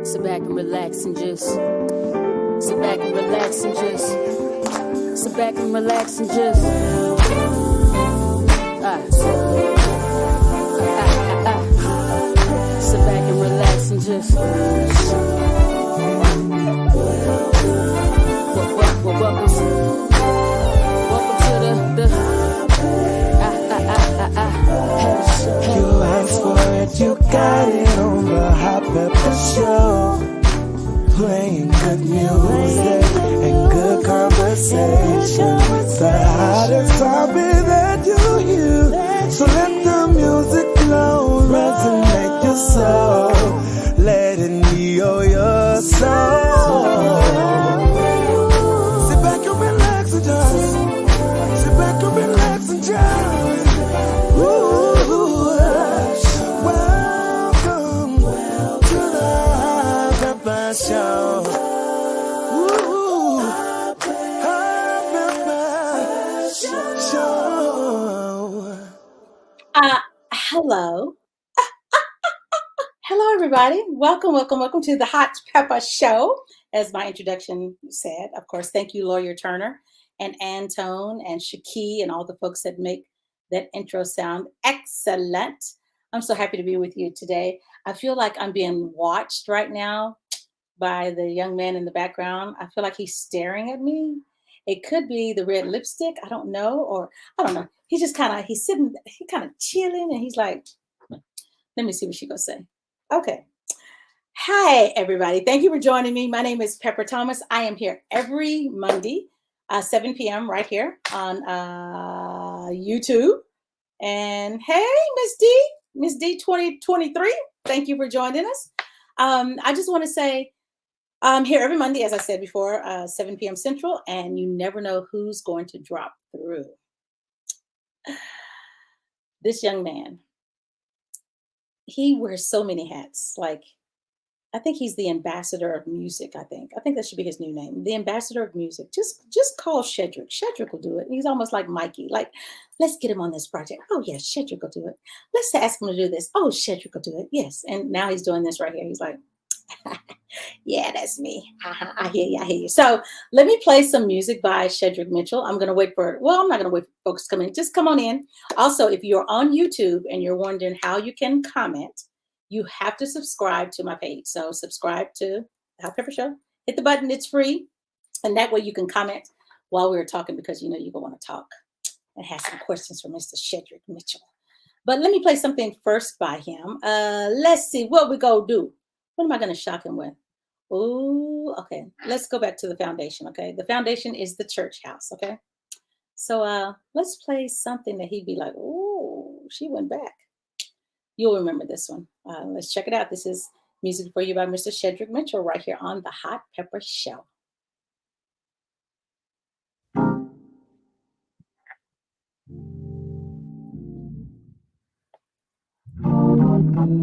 Sit back and relax and just sit back and relax and just sit back and relax and just sit back and relax and just welcome to the You asked for it, you got it on the Hot Pepper Show. Playing good music and good conversation. The hottest topic that you hear. So let the music flow, resonate your soul. Let it heal your soul. Sit back and relax and just sit back and relax and just welcome to the Hot Pepper Show. Hello. Hello, everybody. Welcome to the Hot Pepper Show. As my introduction said, of course, thank you, Lawyer Turner and Antone and Shaki and all the folks that make that intro sound excellent. I'm so happy to be with you today. I feel like I'm being watched right now by the young man in the background. I feel like he's staring at me. It could be the red lipstick. I don't know. Or I don't know. He just he's sitting, he kind of chilling and he's like, let me see what she's going to say. Okay. Hi, everybody. Thank you for joining me. My name is Pepper Thomas. I am here every Monday, 7 p.m. right here on YouTube. And hey, Miss D 2023. Thank you for joining us. I just want to say I'm here every Monday, as I said before, 7 p.m. Central, and you never know who's going to drop through. This young man, he wears so many hats. Like, I think he's the ambassador of music. I think that should be his new name, the ambassador of music. Just call Shedrick. Shedrick will do it. He's almost like Mikey. Like, let's get him on this project. Oh yes, Shedrick will do it. Let's ask him to do this. Oh, Shedrick will do it. Yes. And now he's doing this right here. He's like, yeah, that's me. I hear you. So let me play some music by Shedrick Mitchell. I'm not going to wait for folks to come in. Just come on in. Also, if you're on YouTube and you're wondering how you can comment, you have to subscribe to my page. So subscribe to the Hot Pepper Show. Hit the button. It's free. And that way you can comment while we're talking because you know you're going to want to talk and have some questions for Mr. Shedrick Mitchell. But let me play something first by him. Let's see what we go do. What am I going to shock him with? Oh, okay. Let's go back to the foundation, okay? The foundation is the church house, okay? So let's play something that he'd be like, oh, she went back. You'll remember this one. Let's check it out. This is music for you by Mr. Shedrick Mitchell right here on the Hot Pepper Show. Thank you.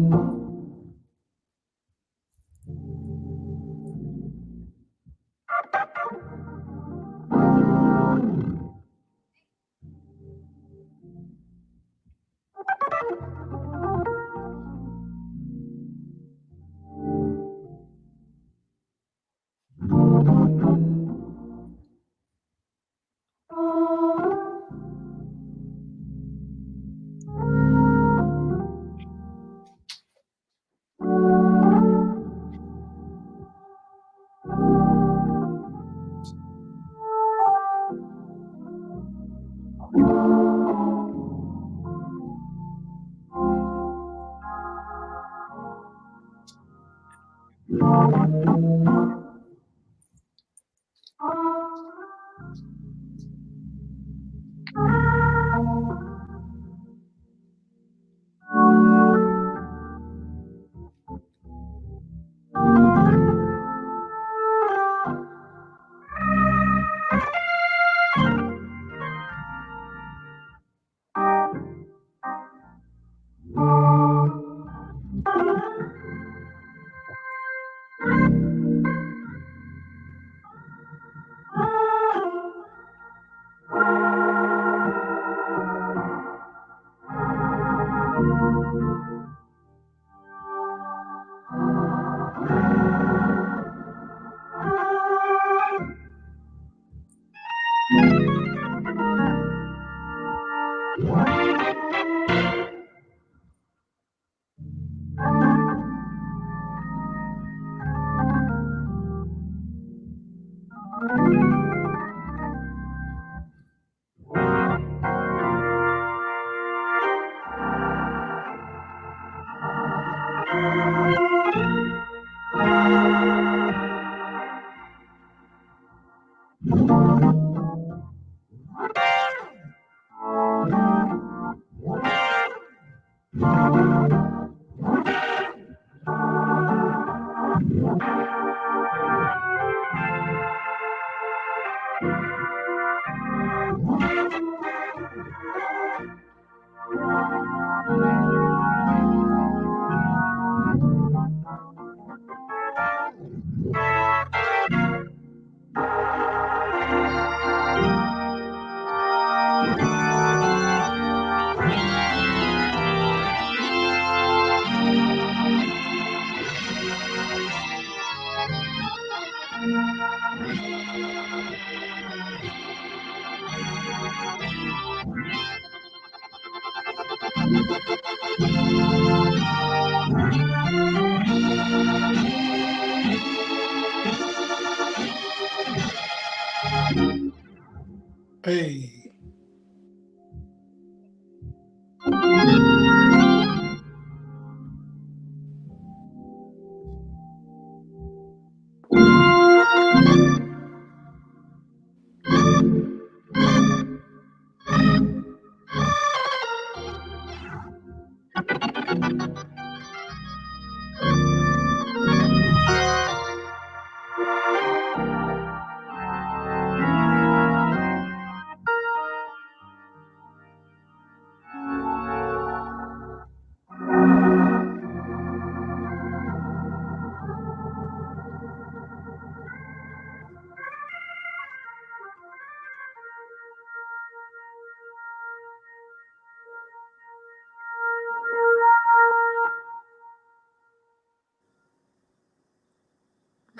Hey.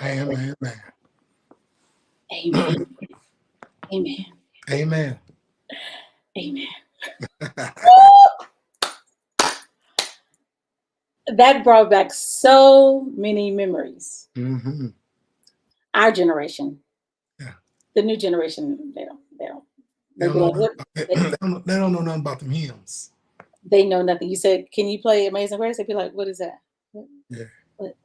Amen. Amen. Amen. Amen. Amen. That brought back so many memories. Mm-hmm. Our generation. Yeah. The new generation, they don't. They They be like, what? don't know nothing about them hymns. They know nothing. You said, "Can you play Amazing Grace?" They'd be like, "What is that? Yeah. What?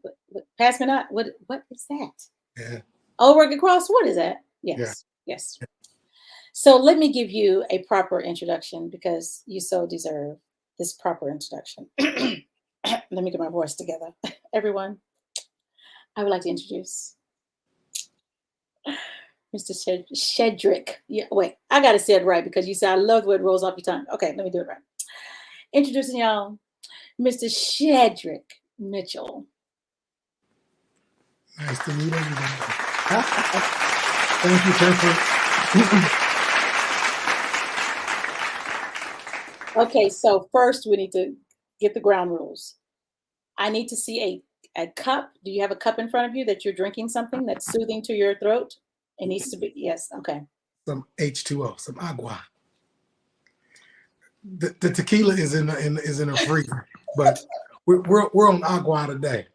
Pass me not. What is that? Yeah. Oh, rugged cross. What is that?" Yes. Yeah. Yes. So let me give you a proper introduction because you so deserve this proper introduction. Let me get my voice together. Everyone, I would like to introduce Mr. Shedrick. Yeah, wait, I got to say it right because you said I love the way it rolls off your tongue. Okay, let me do it right. Introducing y'all, Mr. Shedrick Mitchell. Nice to meet everybody. Thank you, Temple. Okay, so first we need to get the ground rules. I need to see a cup. Do you have a cup in front of you that you're drinking something that's soothing to your throat? It needs to be, yes, okay. Some H2O, some agua. The tequila is in a freezer, but we're on agua today.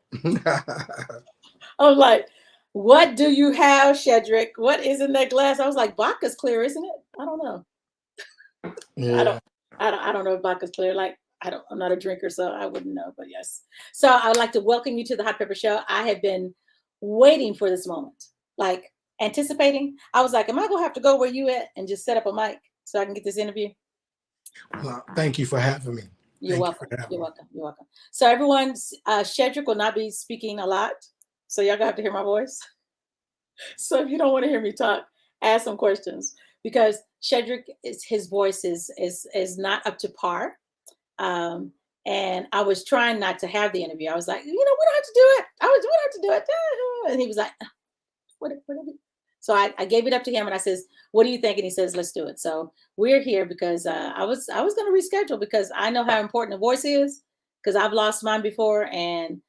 I'm like, what do you have, Shedrick? What is in that glass? I was like, vodka's clear, isn't it? I don't know. Yeah. I don't know if vodka's clear. Like, I'm not a drinker, so I wouldn't know, but yes. So I would like to welcome you to the Hot Pepper Show. I have been waiting for this moment, like anticipating. I was like, am I gonna have to go where you at and just set up a mic so I can get this interview? Well, thank you for having me. You're welcome. You're welcome. You're welcome. So everyone, Shedrick will not be speaking a lot, so y'all gonna have to hear my voice. So if you don't want to hear me talk, ask some questions because Shedrick his voice is not up to par. And I was trying not to have the interview. I was like, we don't have to do it. We don't have to do it. And he was like, what? So I gave it up to him and I says, what do you think? And he says, let's do it. So we're here because I was going to reschedule because I know how important a voice is because I've lost mine before and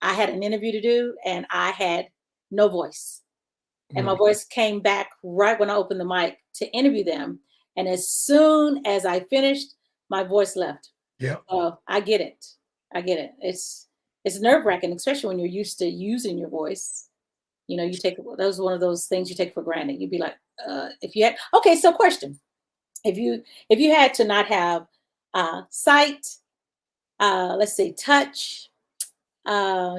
I had an interview to do and I had no voice. And my voice came back right when I opened the mic to interview them. And as soon as I finished, my voice left. Yeah. I get it. It's nerve-wracking, especially when you're used to using your voice. You take that was one of those things you take for granted. You'd be like, if you had so question. If you had to not have sight, let's say touch,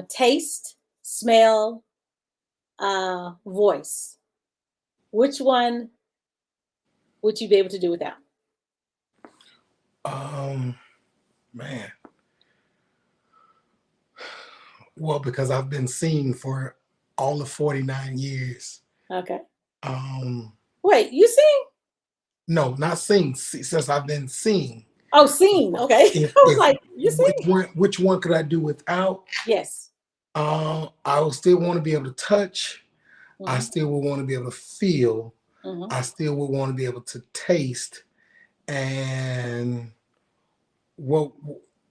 taste, smell, voice. Which one would you be able to do without? Man. Well, because I've been singing for all of 49 years. Okay. Um, Wait, you sing? no, not sing, since I've been singing. Oh, sing. Okay. If, I was if like, you sing? which one could I do without? Yes. I will still want to be able to touch. I Hmm. still will want to be able to feel. Hmm. I still will want to be able to taste. And what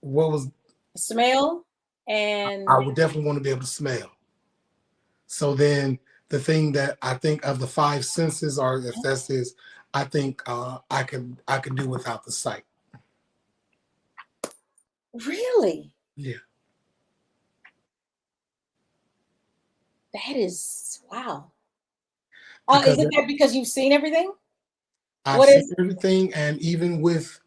was Smell and I would definitely want to be able to smell. So then the thing that I think of the five senses, or if that's is, I think I could do without the sight. really, Yeah. that is wow. Is Because it that because you've seen everything? I've What seen is? everything, and even with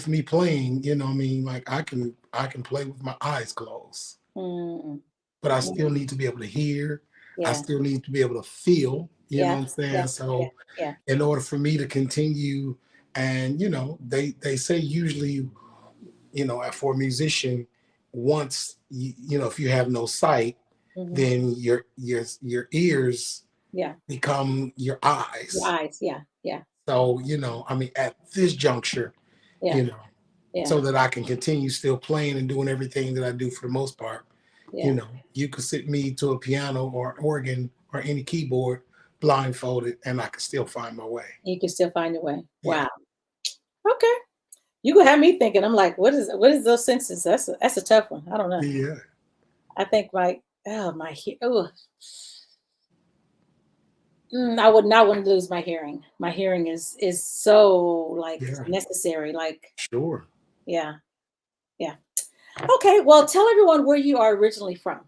me playing, you know, what I mean, like I can play with my eyes closed, Mm, but I mm, still need to be able to hear. I yeah, still need to be able to feel. You know yeah, what I'm yeah, saying? yeah, So yeah. in order for me to continue, and you know, they say usually, you know, for a musician, once you know, if you have no sight, Hmm. then your ears Yeah, become your your eyes. eyes. Yeah, yeah, So, you know, I mean, at this juncture, yeah, you know, yeah, so that I can continue still playing and doing everything that I do for the most part, you yeah. know, you could sit me to a piano or an organ or any keyboard blindfolded and I can still find my way. You can still find your way. Yeah. Wow. Okay. You gonna have me thinking. I'm like, what is those senses? That's a tough one. I don't know. Yeah. I think oh, I would not want to lose my hearing. My hearing is so like Yeah. necessary. Like, Sure. yeah, yeah. Okay, well, tell everyone where you are originally from.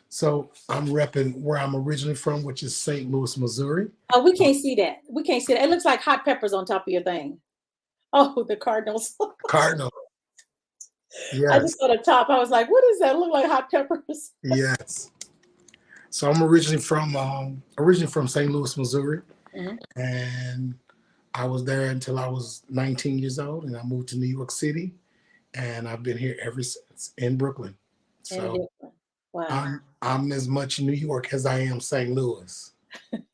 So I'm repping where I'm originally from, which is St. Louis, Missouri. Oh, we can't see that. We can't see that. It looks like hot peppers on top of your thing. Oh, the Cardinals. Cardinal. I just Yes. saw the top. I was like, what does that look like? Hot peppers. Yes. So I'm originally from St. Louis, Missouri, Hmm. and I was there until I was 19 years old, and I moved to New York City, and I've been here ever since in Brooklyn. And So different. Wow. I'm as much New York as I am St. Louis.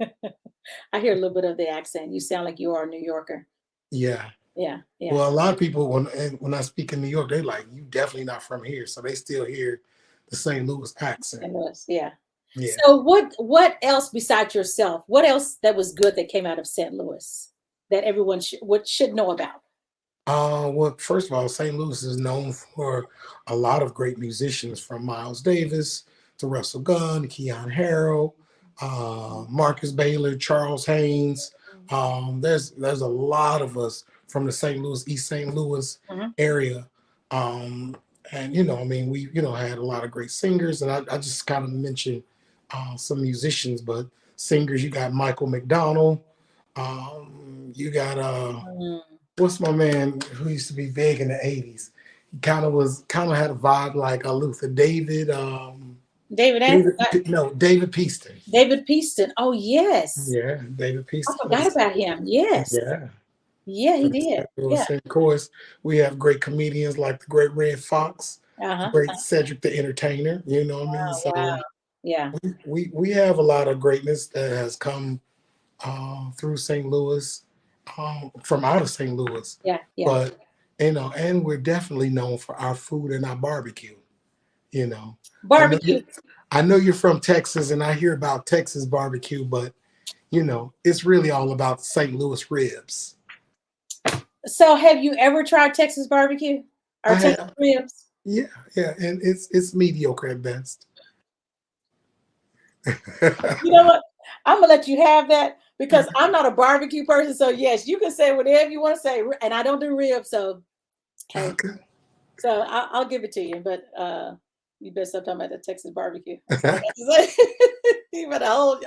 I hear a little bit of the accent. You sound like you are a New Yorker. Yeah. Yeah, yeah. Well, a lot of people when I speak in New York, they like you definitely not from here, so they still hear the St. Louis accent. St. Louis, yeah. Yeah. So what else besides yourself? What else that was good that came out of St. Louis that everyone should know about? Well, first of all, St. Louis is known for a lot of great musicians, from Miles Davis to Russell Gunn, Keon Harrell, Marcus Baylor, Charles Haynes. There's a lot of us from the St. Louis, East St. Louis Mhm. area. Um, and you know, I mean, we had a lot of great singers, and I just kind of mentioned some musicians, but singers, you got Michael McDonald, you got Mm. what's my man who used to be big in the 80s? He kind of had a vibe like Luther. David Anthony, David Peaston. David Peaston. Oh yes, Yeah, David I Peaston. forgot about him. Yes, Yeah. yeah, he For the did. St. Yeah. Louis. And of course, we have great comedians like the great Red Fox, Uh the huh. great Cedric the Entertainer. You know what I mean? Oh, wow. So Yeah. we have a lot of greatness that has come through St. Louis, from out of St. Louis. Yeah. Yeah. But you know, and we're definitely known for our food and our barbecue. You know, I know Barbecue. I know you're from Texas, and I hear about Texas barbecue, but you know, it's really all about St. Louis ribs. So, have you ever tried Texas barbecue or I Texas have, ribs? yeah, yeah, and it's mediocre at best. You know what? I'm gonna let you have that because I'm not a barbecue person. So yes, you can say whatever you want to say, and I don't do ribs. So hey, Okay. so I'll give it to you, but you better stop talking about the Texas barbecue. That's all I got to say. You better hold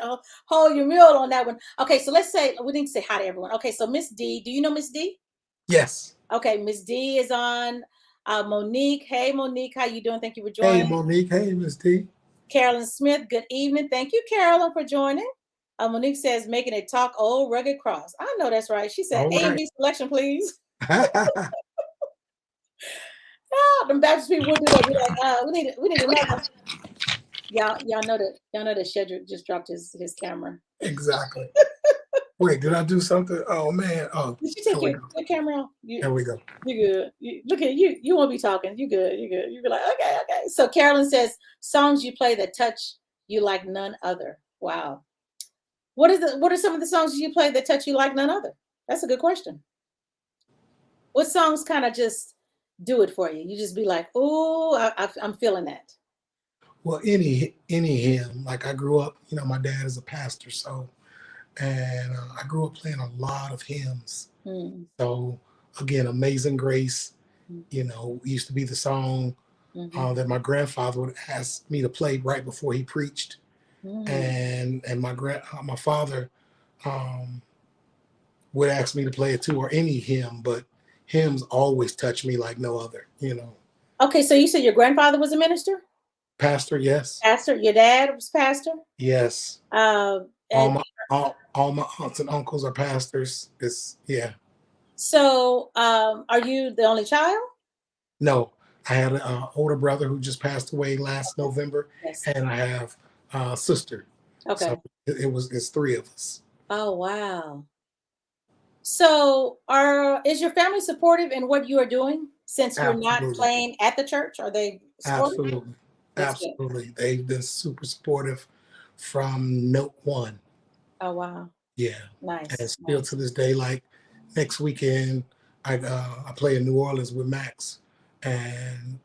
your mule on that one. Okay, so let's say we need to say hi to everyone. Okay, so Miss D, do you know Miss D? Yes. Okay, Miss D is on. Monique, hey Monique, how you doing? Thank you for Hey, joining. Monique. Hey, Miss T. Carolyn Smith, good evening. Thank you, Carolyn, for joining. Monique says, making it talk old rugged cross. I know that's right. She said, All A and right. B selection, please. Them Baptist people would do that. Be like, we need another. Y'all know that Shedrick just dropped his camera. Exactly. Wait, did I do something? Oh man. Oh, Did you take your camera off? there we go. You good. Look at you. You won't be talking. You good. You good. You be like, okay. So Carolyn says, songs you play that touch you like none other. Wow. What are some of the songs you play that touch you like none other? That's a good question. What songs kind of just do it for you? You just be like, oh, I'm feeling that. Well, any hymn. Like I grew up, my dad is a pastor, so and I grew up playing a lot of hymns. Mm. So again, Amazing Grace, used to be the song that my grandfather would ask me to play right before he preached, and my father would ask me to play it too, or any hymn. But hymns always touch me like no other. Okay, so you said your grandfather was a minister? Pastor, yes. Pastor, your dad was pastor? Yes. And all my aunts and uncles are pastors. Yeah. So, are you the only child? No, I had an older brother who just passed away last November, Yes. and I have a sister. Okay. So it's three of us. Oh wow. So, is your family supportive in what you are doing since you're not playing at the church? Are they supportive? Absolutely. Absolutely. They've been super supportive from note one. Oh wow. Yeah. Nice. And still to this day, like next weekend, I play in New Orleans with Max, and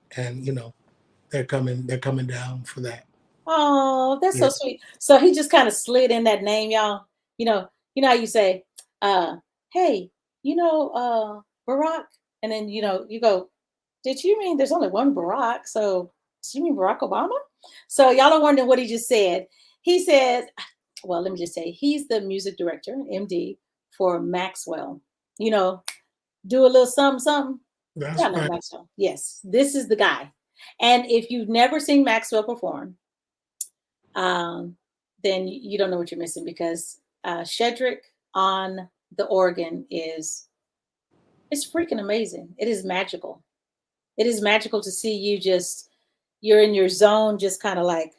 they're coming down for that. Oh, that's so sweet. So he just kind of slid in that name, y'all. You know how you say, hey, Barack, and then you go, did you mean there's only one Barack? So do you mean Barack Obama? So y'all are wondering what he just said. He said, well, let me just say, he's the music director, MD, for Maxwell. Do a little something. That's right. Maxwell. Yes, this is the guy. And if you've never seen Maxwell perform, then you don't know what you're missing, because Shedrick on the organ it's freaking amazing. It is magical. It is magical to see you you're in your zone, just kind of like,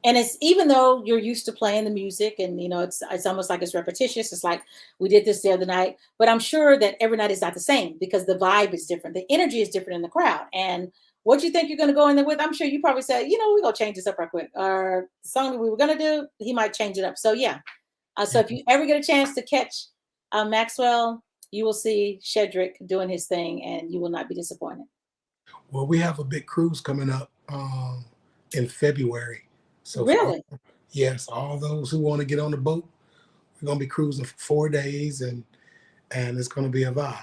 and it's, even though you're used to playing the music and it's almost like it's repetitious. It's like we did this the other night, but I'm sure that every night is not the same because the vibe is different. The energy is different in the crowd. And what you think you're going to go in there with, I'm sure you probably said, we're going to change this up right quick. Or the song that we were going to do, he might change it up. So yeah. So if you ever get a chance to catch Maxwell, you will see Shedrick doing his thing and you will not be disappointed. Well, we have a big cruise coming up in February. So really? Yes, all those who want to get on the boat, we're going to be cruising for 4 days, and it's going to be a vibe.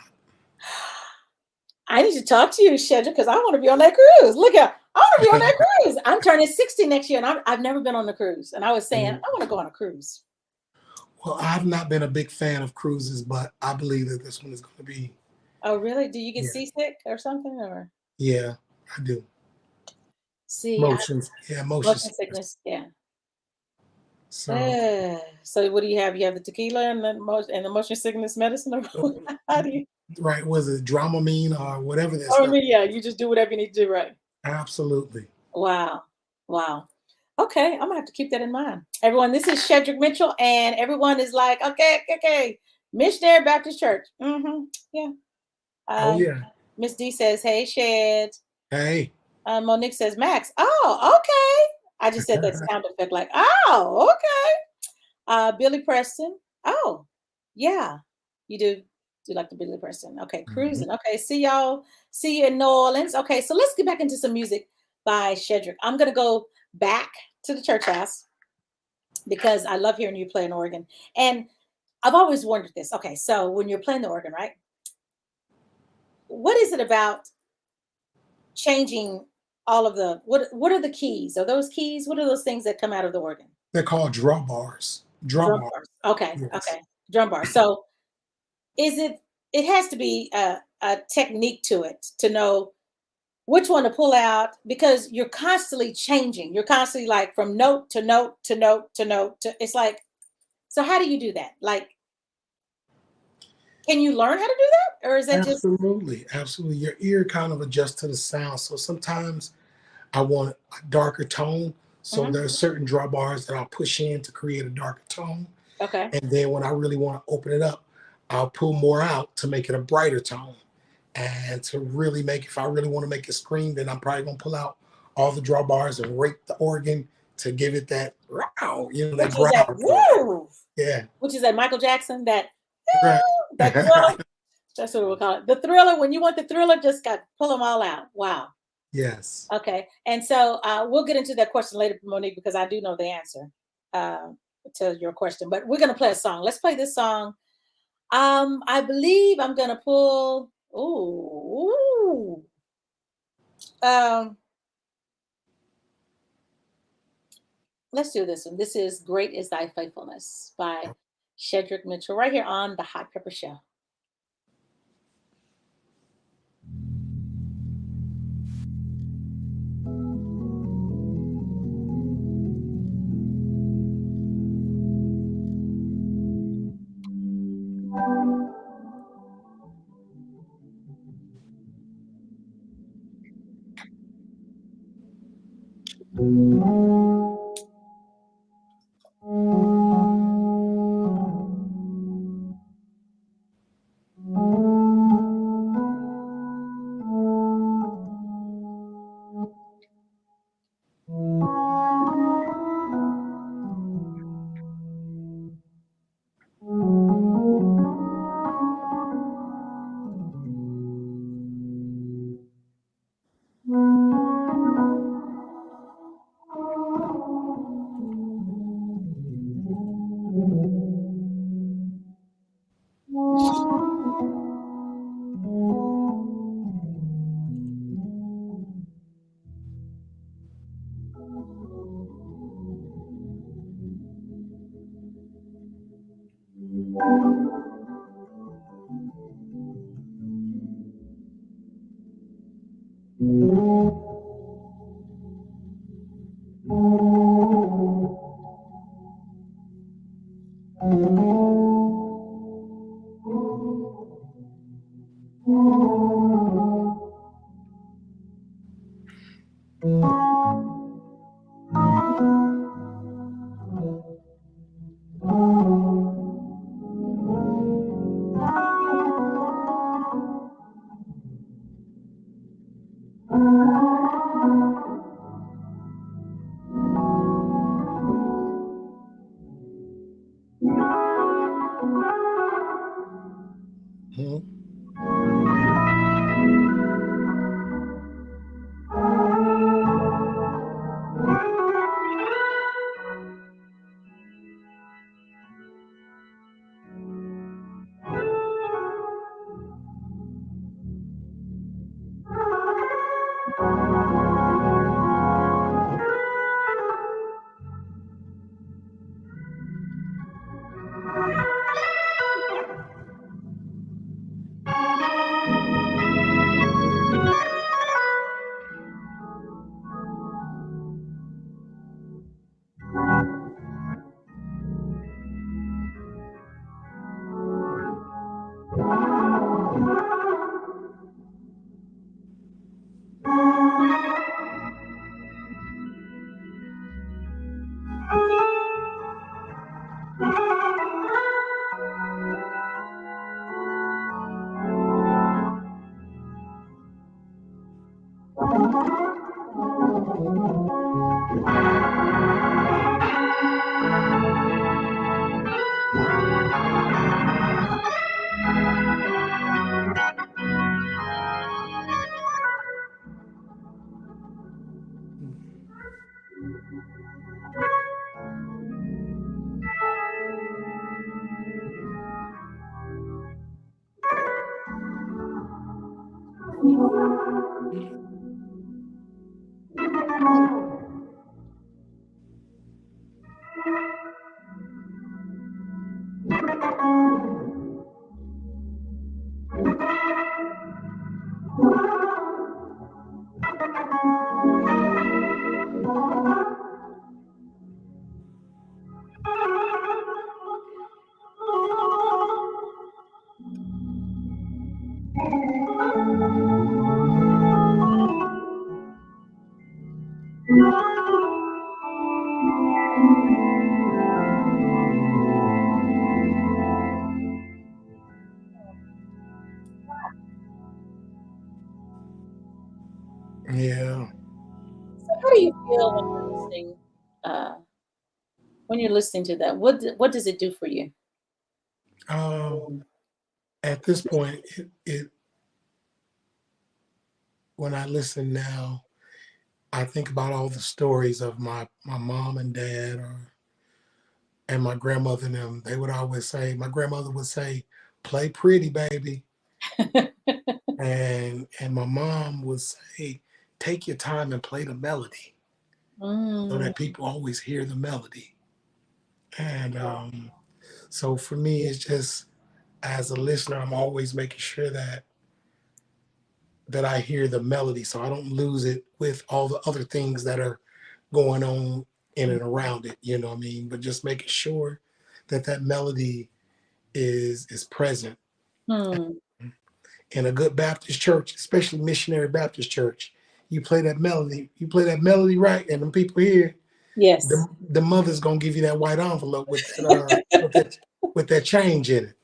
I need to talk to you, Shedrick, because I want to be on that cruise. Look at, I want to be on that cruise. I'm turning 60 next year, and I've never been on a cruise. And I was saying, I want to go on a cruise. Well, I've not been a big fan of cruises, but I believe that this one is going to be. Oh, really? Do you get seasick or something? Or? Yeah, I do. See, motion sickness. Yeah. So what do you have? You have the tequila and the motion sickness medicine? How do you? Right. Was it Dramamine or whatever that stuff? Yeah, you just do whatever you need to do, right? Absolutely. Wow. Okay, I'm gonna have to keep that in mind. Everyone, this is Shedrick Mitchell, and everyone is like, okay. Missionary Baptist Church. Yeah. Yeah. Miss D says, hey, Shed. Hey. Monique says, Max. Oh, okay. I just said that sound effect, like, oh, okay. Billy Preston. Oh, yeah. You do like the Billy Preston. Okay, cruising. Okay, see you in New Orleans. Okay, so let's get back into some music by Shedrick. I'm gonna go back to the church house because I love hearing you play an organ. And I've always wondered this. Okay, so when you're playing the organ, right? What is it about changing all of the, what are the keys? Are those keys? What are those things that come out of the organ? They're called drum bars. Drum bars. Okay. Yes. Okay. Drum bars. So is it has to be a technique to it to know which one to pull out, because you're constantly changing. You're constantly like from note to note to note to note to, it's like, so how do you do that? Like, can you learn how to do that? Or is that just Absolutely, absolutely. Your ear kind of adjusts to the sound. So sometimes I want a darker tone. So Mhm. there are certain draw bars that I'll push in to create a darker tone. Okay. And then when I really want to open it up, I'll pull more out to make it a brighter tone. And to really make, if I really want to make it scream, then I'm probably gonna pull out all the draw bars and rake the organ to give it that growl, that Which is that growl to it. woo, Yeah, which is that Michael Jackson, that right. that thriller. That's what we'll call it. The thriller. When you want the thriller, just got pull them all out. Wow. Yes. Okay. And so we'll get into that question later, Monique, because I do know the answer uh, to your question. But we're gonna play a song. Let's play this song. I believe I'm gonna pull. Ooh. Um, let's do this one. This is "Great Is Thy Faithfulness" by Shedrick Mitchell, right here on the Hot Pepper Show. Mhm. Yeah. So how do you feel when you're listening? When you're listening to that, what does it do for you? Um, at this point, when I listen now, I think about all the stories of my mom and dad, and my grandmother and them. They would always say, my grandmother would say, "Play pretty, baby," and my mom would say, "Take your time and play the melody," so Mm, that people always hear the melody. And so for me, it's just as a listener, I'm always making sure that I hear the melody, so I don't lose it with all the other things that are going on in and around it. You know what I mean? But just making sure that that melody is present. hmm. In a good Baptist church, especially missionary Baptist church, you play that melody right, and the people here, Yes. the mother's gonna give you that white envelope with that change in it.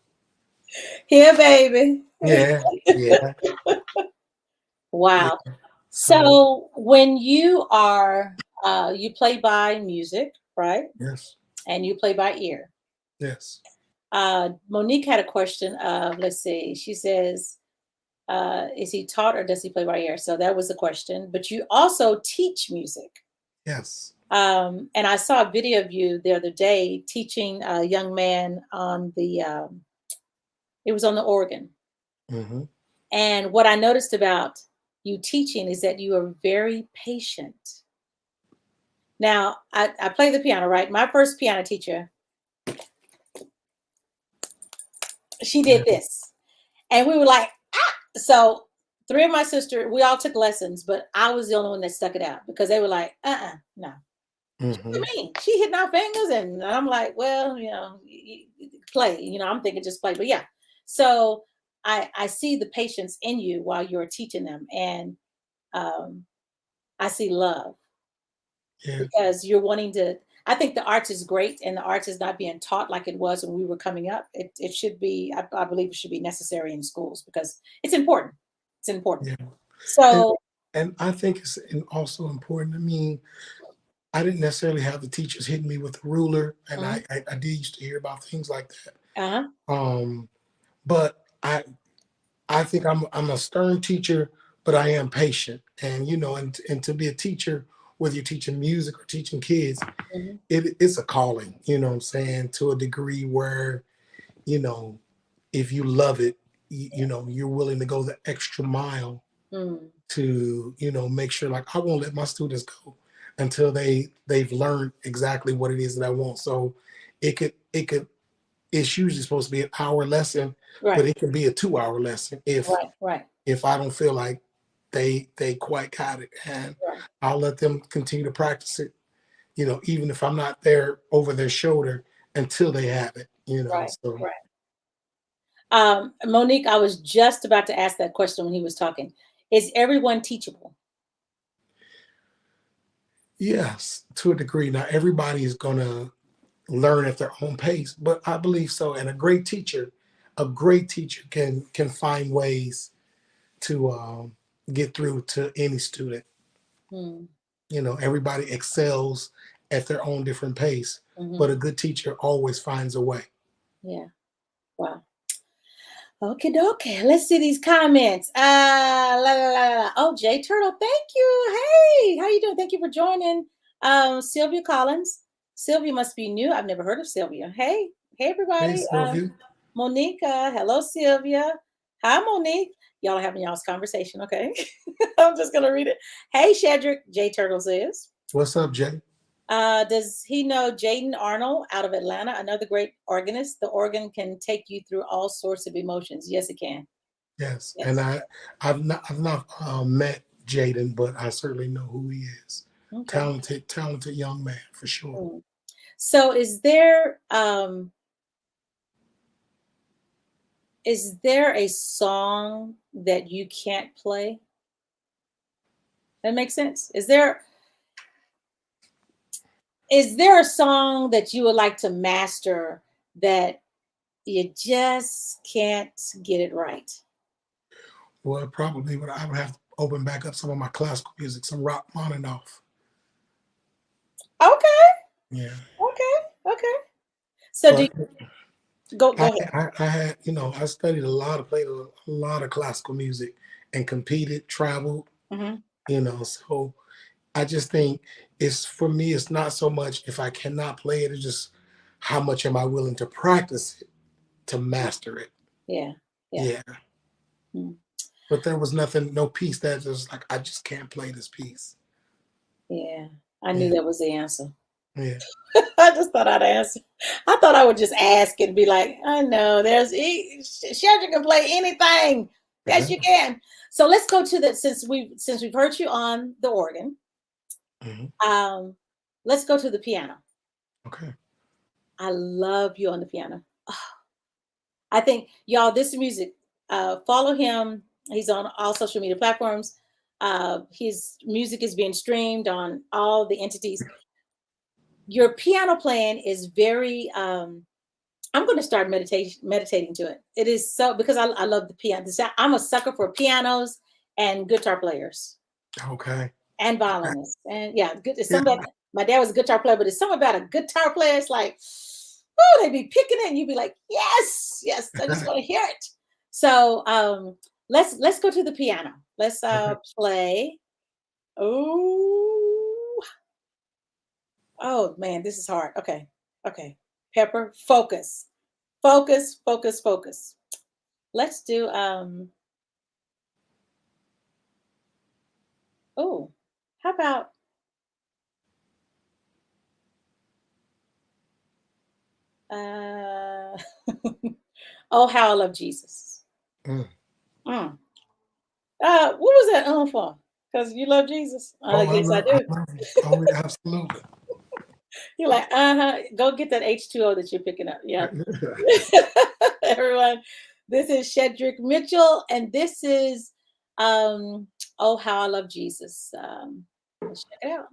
Here, baby. Yeah, yeah, yeah. Wow. So So when you are you play by music, right? yes, And you play by ear. yes, Monique had a question of, let's see, she says, is he taught or does he play by ear? So that was the question. But you also teach music. yes, And I saw a video of you the other day teaching a young man on it was on the organ. hmm, And what I noticed about you teaching is that you are very patient. Now, I play the piano, right? My first piano teacher, she yeah, did this. And we were like, ah! So three of my sisters, we all took lessons, but I was the only one that stuck it out because they were like, no. What do hmm, you mean? She hitting our fingers, and I'm like, well, play. I'm thinking just play, but yeah. So I see the patience in you while you're teaching them, and um, I see love yeah, because you're wanting to. I think the arts is great, and the arts is not being taught like it was when we were coming up. It should be. I believe it should be necessary in schools because it's important. It's important. yeah. And So, and I think it's also important. I mean, I didn't necessarily have the teachers hitting me with a ruler, and mhm, I did used to hear about things like that. uh-huh, But I think I'm a stern teacher, but I am patient. And and to be a teacher, whether you're teaching music or teaching kids, mhm, it's a calling, you know what I'm saying, to a degree where, you know, if you love it, you're willing to go the extra mile mm, to, make sure, like, I won't let my students go until they've learned exactly what it is that I want. So it could it's usually supposed to be an hour lesson, right, but it can be a 2 hour lesson right, right, if I don't feel like they quite got it. And right, I'll let them continue to practice it, even if I'm not there over their shoulder until they have it. right, So right. Monique, I was just about to ask that question when he was talking. Is everyone teachable? yes, to a degree. Not everybody is gonna learn at their own pace, but I believe so. And a great teacher can find ways to get through to any student. Hmm. Everybody excels at their own different pace, Hmm. but a good teacher always finds a way. Yeah. Wow. Okay, okay. Let's see these comments. La, la, la, la. Oh, Jay Turtle, thank you. Hey, how you doing? Thank you for joining. Sylvia Collins. Sylvia must be new. I've never heard of Sylvia. Hey, Hey, everybody. Sylvia. Monica. Hello, Sylvia. Hi, Monique. Y'all are having y'all's conversation. Okay. I'm just gonna read it. Hey, Shedrick. Jay Turtle says. What's up, Jay? Does he know Jaden Arnold out of Atlanta, another great organist? The organ can take you through all sorts of emotions. Yes, it can. Yes, and Yes. I've not met Jaden, but I certainly know who he is. Okay. Talented young man for sure. Hmm. So is there a song that you can't play? That makes sense. Is there Is there a song that you would like to master that you just can't get it right? Well, probably, but I would have to open back up some of my classical music, some rock on and off. Okay, Yeah. okay. So do But you, go ahead. I had, I studied played a lot of classical music and competed, traveled, Hmm. so I just think for me, it's not so much if I cannot play it, it's just how much am I willing to practice it to master it. Yeah, yeah. Yeah. Mm. But there was no piece that was like, I just can't play this piece. Yeah, I knew Yeah. that was the answer. Yeah. I just thought I'd answer. I thought I would just ask and be like, I know Shedrick can play anything. Yes, you can. So let's go to since we've heard you on the organ. Mhm. Let's go to the piano. Okay. I love you on the piano. I think y'all, this music. Follow him. He's on all social media platforms. His music is being streamed on all the entities. Your piano playing is very. I'm going to start meditating to it. It is so because I love the piano. I'm a sucker for pianos and guitar players Okay. and violinists. And yeah, good. It's Yeah. something about, my dad was a guitar player, but it's something about a guitar player. It's like, oh, they be picking it, and you be like, yes, yes, I just want to hear it. So let's go to the piano. Let's Okay. play. Oh man, this is hard. Okay. Pepper, focus. Focus. Let's do oh, how about uh oh how I love Jesus. Mm. Mm. What was that for? Because you love Jesus. Oh, Yes, I do. I love you. Oh, yeah, absolutely. You're like, go get that H2O that you're picking up. Yeah. Everyone, this is Shedrick Mitchell, and this is oh how I love Jesus. Let's check it out.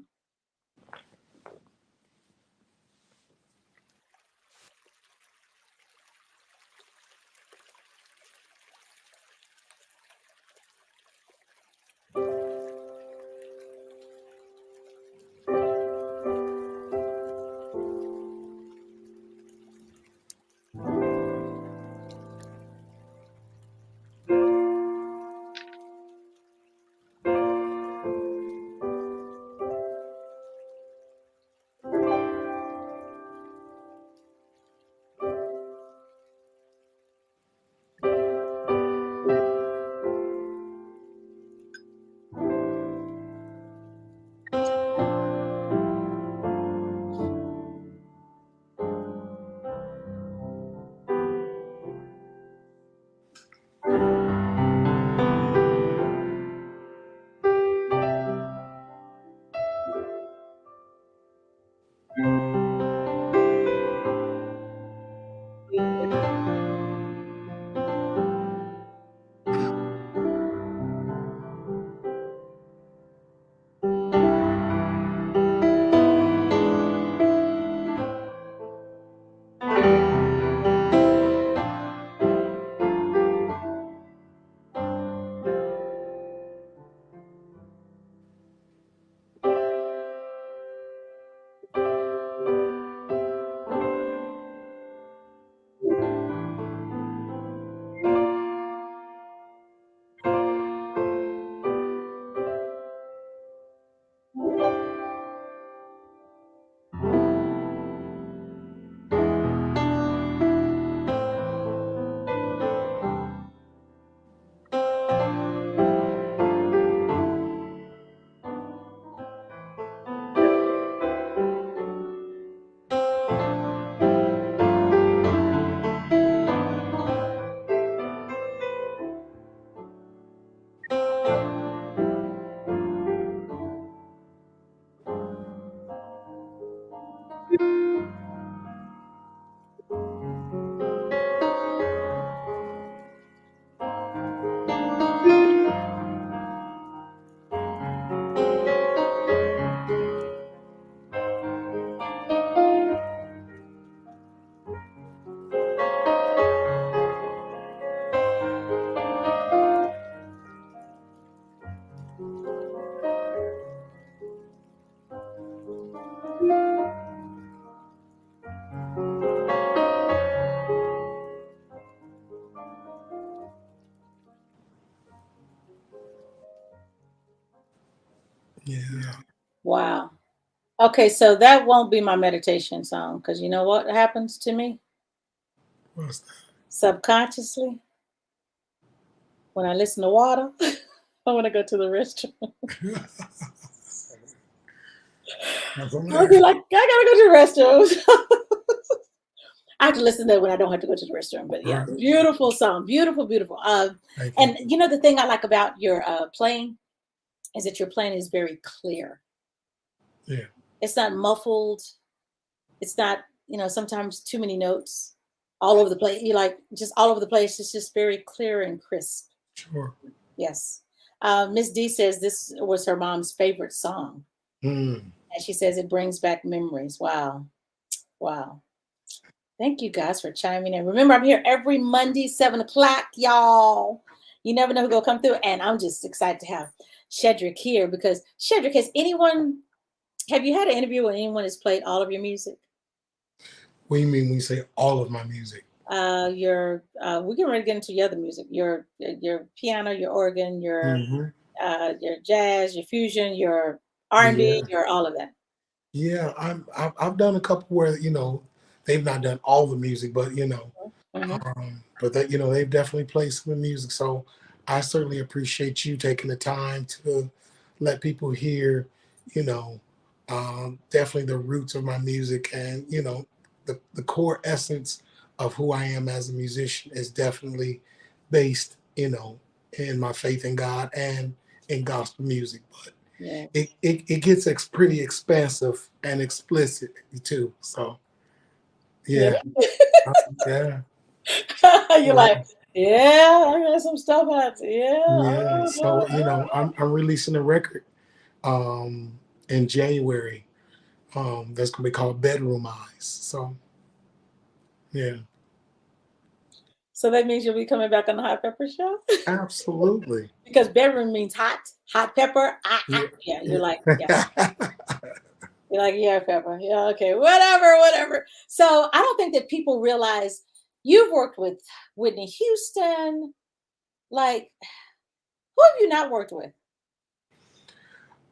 Yeah. Wow. Okay, so that won't be my meditation song because you know what happens to me What's subconsciously when I listen to water. I want to go to the restroom. that? That's I'll be hilarious. like, I gotta go to the restroom. I have to listen to it when I don't have to go to the restroom. But yeah, Right. beautiful song, beautiful, beautiful. Thank you. And you know the thing I like about your playing is that your playing is very clear. Yeah. It's not muffled. It's not, sometimes too many notes all over the place. You like just all over the place. It's just very clear and crisp. Sure. Yes. Miss D says this was her mom's favorite song. Mm. And she says it brings back memories. Wow. Wow. Thank you guys for chiming in. Remember, I'm here every Monday, 7 o'clock, y'all. You never know who's going to come through. And I'm just excited to have Shedrick here because Shedrick, have you had an interview where anyone has played all of your music? What do you mean when you say all of my music? We're getting ready to get into your other music, your piano, your organ, your jazz, your fusion, your R&B, Yeah. your all of that. Yeah. I've done a couple where, they've not done all the music, but, Mhm. but that, they've definitely played some of the music. So I certainly appreciate you taking the time to let people hear, you know, definitely the roots of my music and, the core essence of who I am as a musician is definitely based, in my faith in God and in gospel music. But Yeah. it gets pretty expansive and explicit too. So Yeah. yeah, yeah. You're like, yeah, I got some stuff out. Yeah. Yeah, so I'm releasing a record um in January that's gonna be called Bedroom Eyes. So yeah, So that means you'll be coming back on the Hot Pepper Show absolutely. because bedroom means hot pepper. Yeah, Yeah, you're like, yeah, yeah. you're like, yeah, pepper. Yeah, okay, whatever. So I don't think that people realize you've worked with Whitney Houston. Like, who have you not worked with?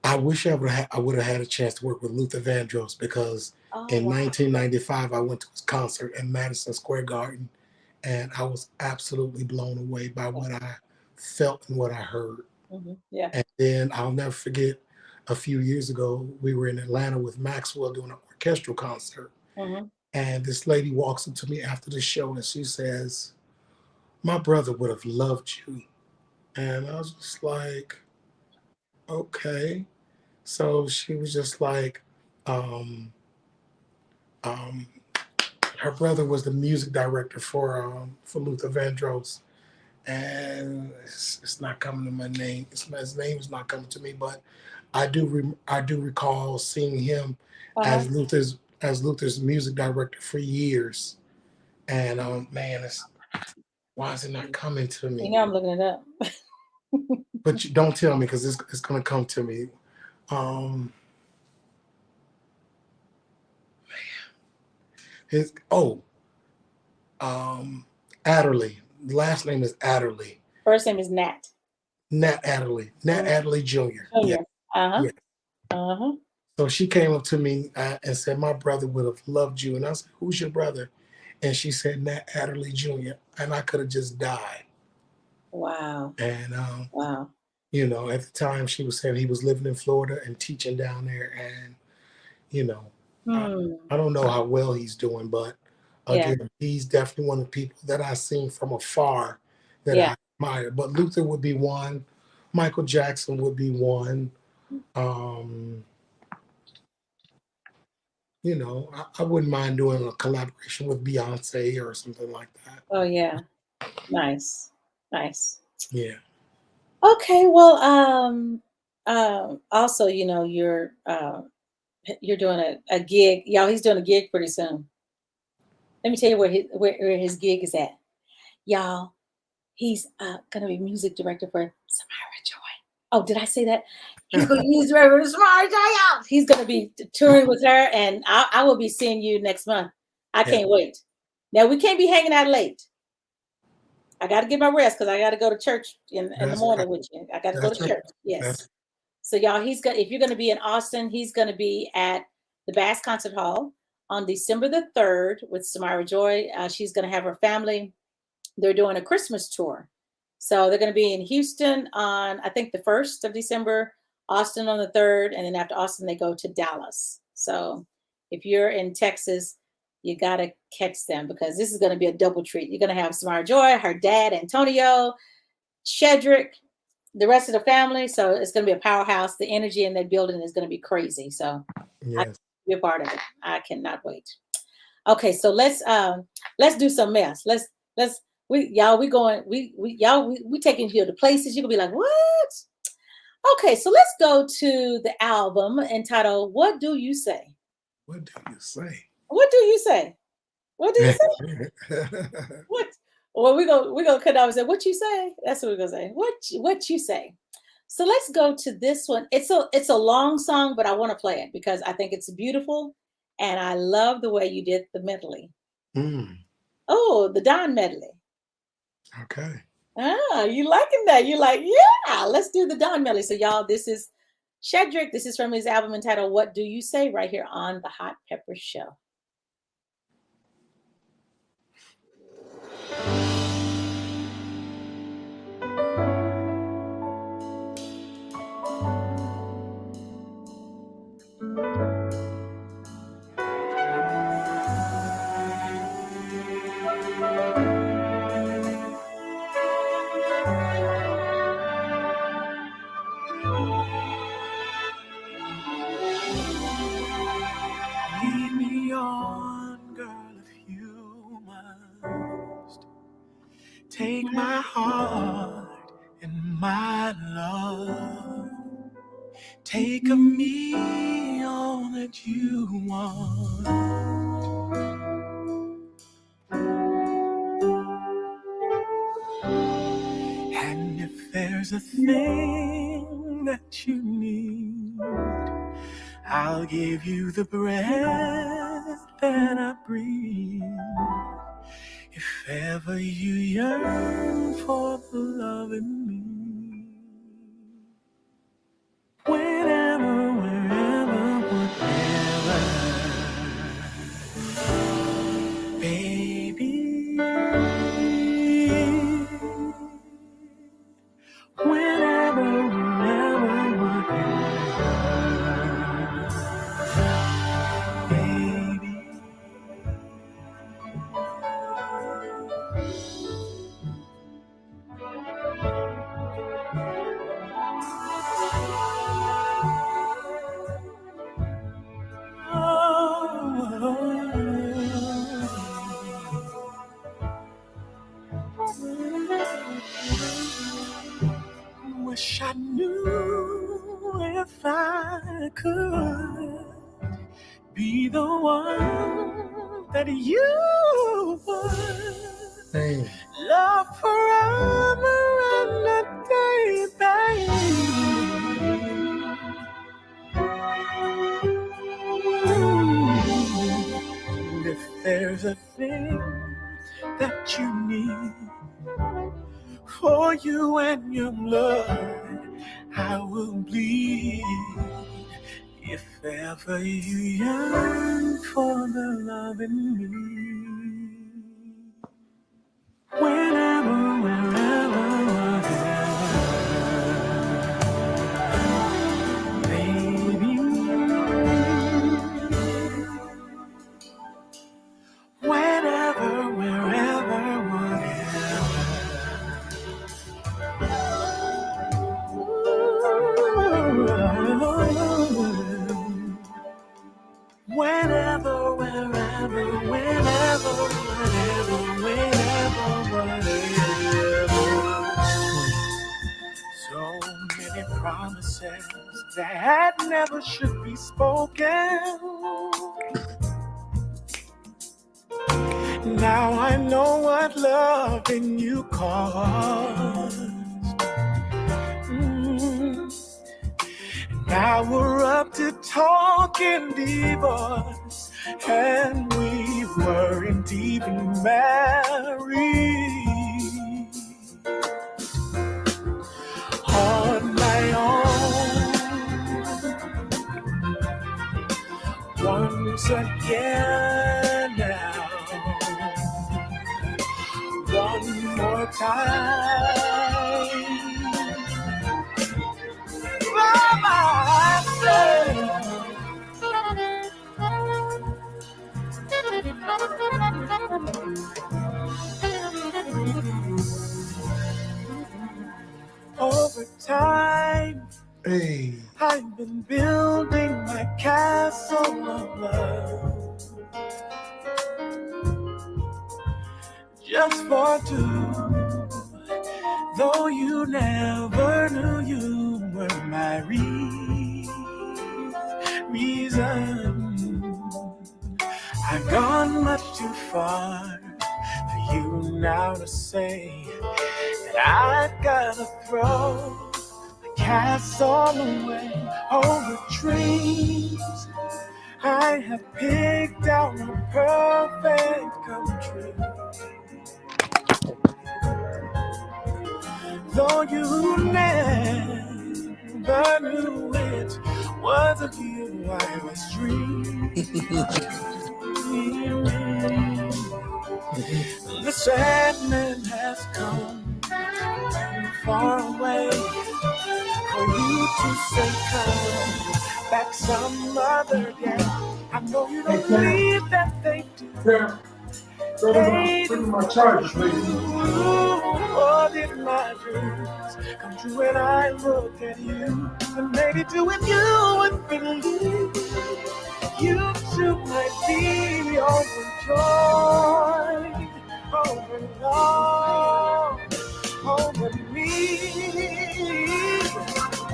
I wish I would have had a chance to work with Luther Vandross because Oh in wow. 1995 I went to his concert in Madison Square Garden and I was absolutely blown away by what I felt and what I heard. Yeah. And then I'll never forget a few years ago, we were in Atlanta with Maxwell doing an orchestral concert. Mm-hmm. And this lady walks up to me after the show and she says, "My brother would have loved you." And I was just like, okay. So she was just like, um, um, her brother was the music director for Luther Vandross. And it's not coming to my name. His name is not coming to me, but I do recall seeing him Uh-huh. as Luther's music director for years. And man, why is it not coming to You me? know I'm looking it up. But you don't tell me because it's gonna come to me. Um, his Adderley. The last name is Adderley. First name is Nat. Nat Adderley. Nat Adderley Jr. Yeah, Junior. Uh-huh. yeah. Uh-huh. So she came up to me and said, "My brother would have loved you." And I said, "Who's your brother?" And she said, "Nat Adderley Jr." And I could have just died. Wow. And Wow. at the time she was saying he was living in Florida and teaching down there. And you know, I, Hmm. I don't know how well he's doing, but Yeah. again, he's definitely one of the people that I've seen from afar that Yeah. I admire. But Luther would be one. Michael Jackson would be one. Um, I wouldn't mind doing a collaboration with Beyonce or something like that. Oh yeah. Nice. Nice. Yeah. Okay. Well, also, you're doing a gig. Y'all, he's doing a gig pretty soon. Let me tell you where his gig is at. Y'all, he's gonna be music director for Samara Joy. Oh, did I say that? He's gonna use director for Samara Joy. He's gonna be touring with her, and I will be seeing you next month. I Yeah. can't wait. Now we can't be hanging out late. I got to get my rest because I got to go to church in the That's morning right. with you. I got to go to That's right. church. Yes. That's So y'all, if you're gonna be in Austin, he's gonna be at the Bass Concert Hall on December the 3rd with Samira Joy. She's gonna have her family. They're doing a Christmas tour. So they're gonna be in Houston on, I think, the 1st of December, Austin on the 3rd, and then after Austin, they go to Dallas. So if you're in Texas, you gotta catch them because this is gonna be a double treat. You're gonna have Samara Joy, her dad, Antonio, Shedrick, the rest of the family. So it's gonna be a powerhouse. The energy in that building is gonna be crazy. So I can be a part of it. I cannot wait. Okay, so let's do some mess. We taking you to places you're gonna be like, what? Okay, so let's go to the album entitled "What Do You Say?" What do you say? What do you say? What do you say? What? Well, we're gonna cut off and say, "What you say?" That's what we're gonna say. What you say? So let's go to this one. It's a long song, but I want to play it because I think it's beautiful, and I love the way you did the medley. Oh, the Don medley. Okay. Ah, you liking that? You like, yeah, let's do the Don medley. So y'all, this is Shedrick. This is from his album entitled "What Do You Say?" right here on the Hot Pepper Show. Lead me on, girl, if you must. Take my heart and my love. Take of me all that you want. And if there's a thing that you need, I'll give you the breath that I breathe. If ever you yearn for the love in me, whenever, wherever, whatever, baby, whenever, wherever, whatever, baby. Wish I knew if I could be the one that you would love forever and a day, baby. And if there's a thing that you need for you and your blood, I will bleed. If ever you yearn for the love in me, whenever, wherever, whatever, baby, whenever, wherever, whenever, wherever, whenever, whatever, whenever, whatever. So many promises that never should be spoken. Now I know what loving you caused. Now we're up to talking divorce, and we weren't even married. On my own, once again now. One more time. By myself. Over time, Hey. I've been building my castle of love, just for two. Though you never knew you were my reason. I've gone much too far for you now to say that I've gotta throw the castle away. Over trees I have picked out a perfect country. Though you never knew it was of you I was dreaming. The Sandman has come too far away for you to say come back some other day. I know you don't believe that they do. Yeah. Bring my charger, please. Or did my dreams come true when I look at you? And maybe too if you would believe you too might be overjoyed, overwhelmed, over me.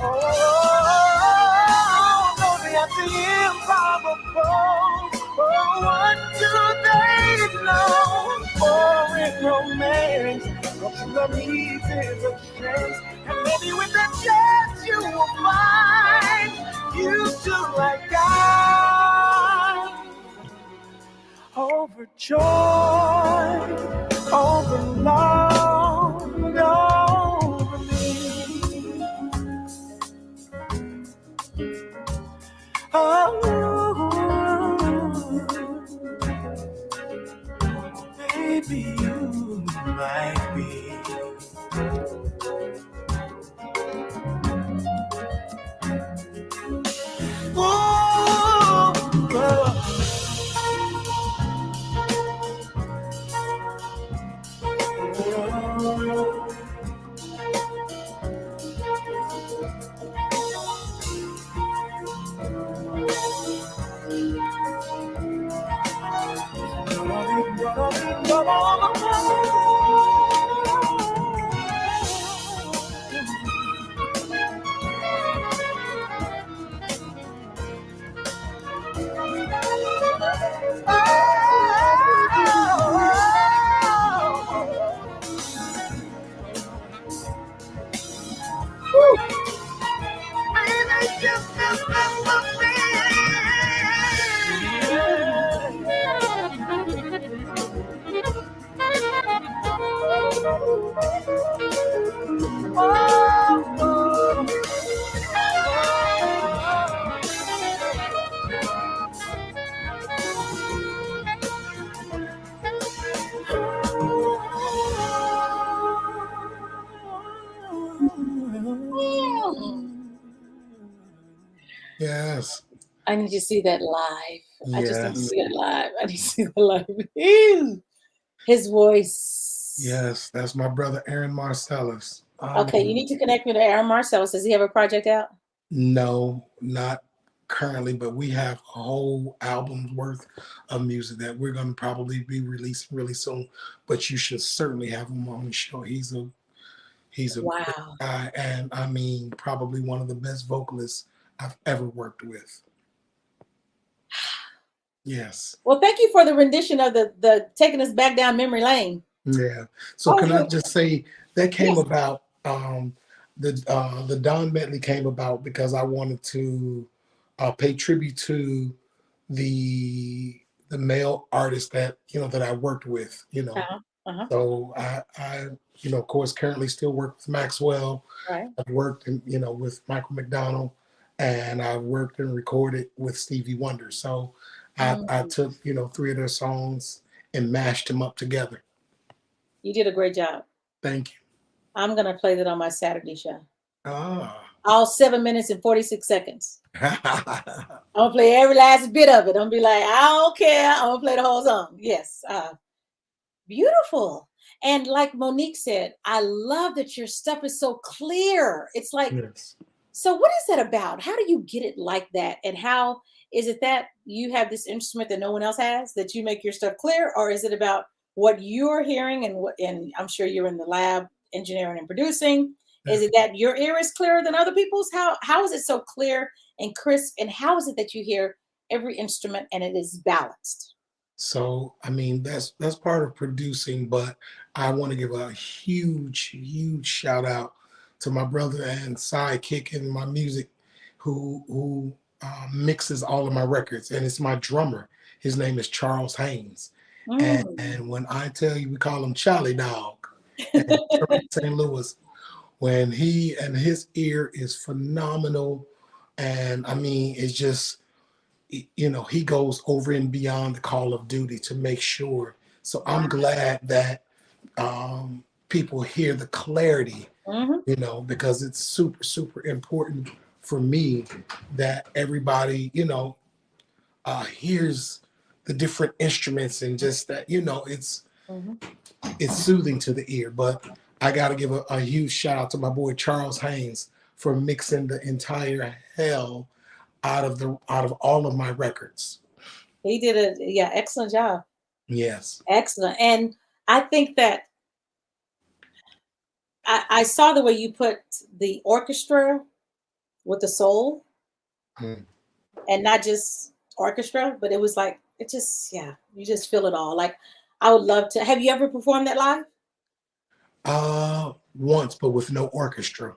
Oh, don't be at the improbable. Oh, what do they know? For in romance, what you love me is a chance. And maybe with that chance you will find you too like I. Overjoyed, overwhelmed over me. Oh, maybe you might be. Yes. I need to see that live. I just need to Yes. see it live. I need to see that live. Ew. His voice. Yes, that's my brother Aaron Marcellus. Okay, you need to connect me to Aaron Marcellus. Does he have a project out? No, not currently, but we have a whole album's worth of music that we're going to probably be releasing really soon. But you should certainly have him on the show. He's a Wow. great guy, and I mean probably one of the best vocalists I've ever worked with. Yes. Well, thank you for the rendition of the taking us back down memory lane. Yeah. So can I just say that came about the Don Bentley came about because I wanted to pay tribute to the male artists that that I worked with, So I of course currently still work with Maxwell. Right. I've worked with Michael McDonald, and I worked and recorded with Stevie Wonder. So I took, 3 of their songs and mashed them up together. You did a great job. Thank you. I'm going to play that on my Saturday show. Ah. All 7 minutes and 46 seconds. I'm going to play every last bit of it. I'm going to be like, I don't care. I'm going to play the whole song. Yes. Beautiful. And like Monique said, I love that your stuff is so clear. It's like, Yes. So what is that about? How do you get it like that? And how is it that you have this instrument that no one else has, that you make your stuff clear? Or is it about what you're hearing and I'm sure you're in the lab engineering and producing? Yeah. Is it that your ear is clearer than other people's? How is it so clear and crisp? And how is it that you hear every instrument and it is balanced? So, I mean, that's part of producing, but I want to give a huge shout out to my brother and sidekick in my music who mixes all of my records, and it's my drummer. His name is Charles Haynes. And when I tell you, we call him Charlie Dog in St. Louis, when he and his ear is phenomenal. And I mean, it's just, he goes over and beyond the call of duty to make sure. So I'm glad that people hear the clarity, because it's super important for me that everybody, hears the different instruments and just that, it's soothing to the ear. But I got to give a huge shout out to my boy Charles Haynes for mixing the entire hell out of all of my records. He did excellent job. Yes. Excellent. And I think that I saw the way you put the orchestra with the soul and not just orchestra, but it was like, it just, you just feel it all. Like, I would love to. Have you ever performed that live? Once, but with no orchestra.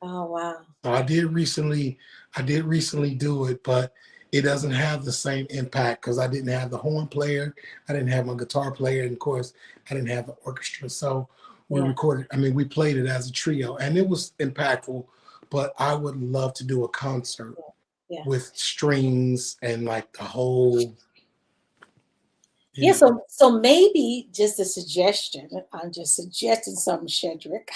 Oh, wow. So I did recently do it, but it doesn't have the same impact because I didn't have the horn player, I didn't have my guitar player, and of course I didn't have the orchestra. So we we played it as a trio and it was impactful, but I would love to do a concert with strings and like the whole. So maybe just a suggestion. I'm just suggesting something, Shedrick.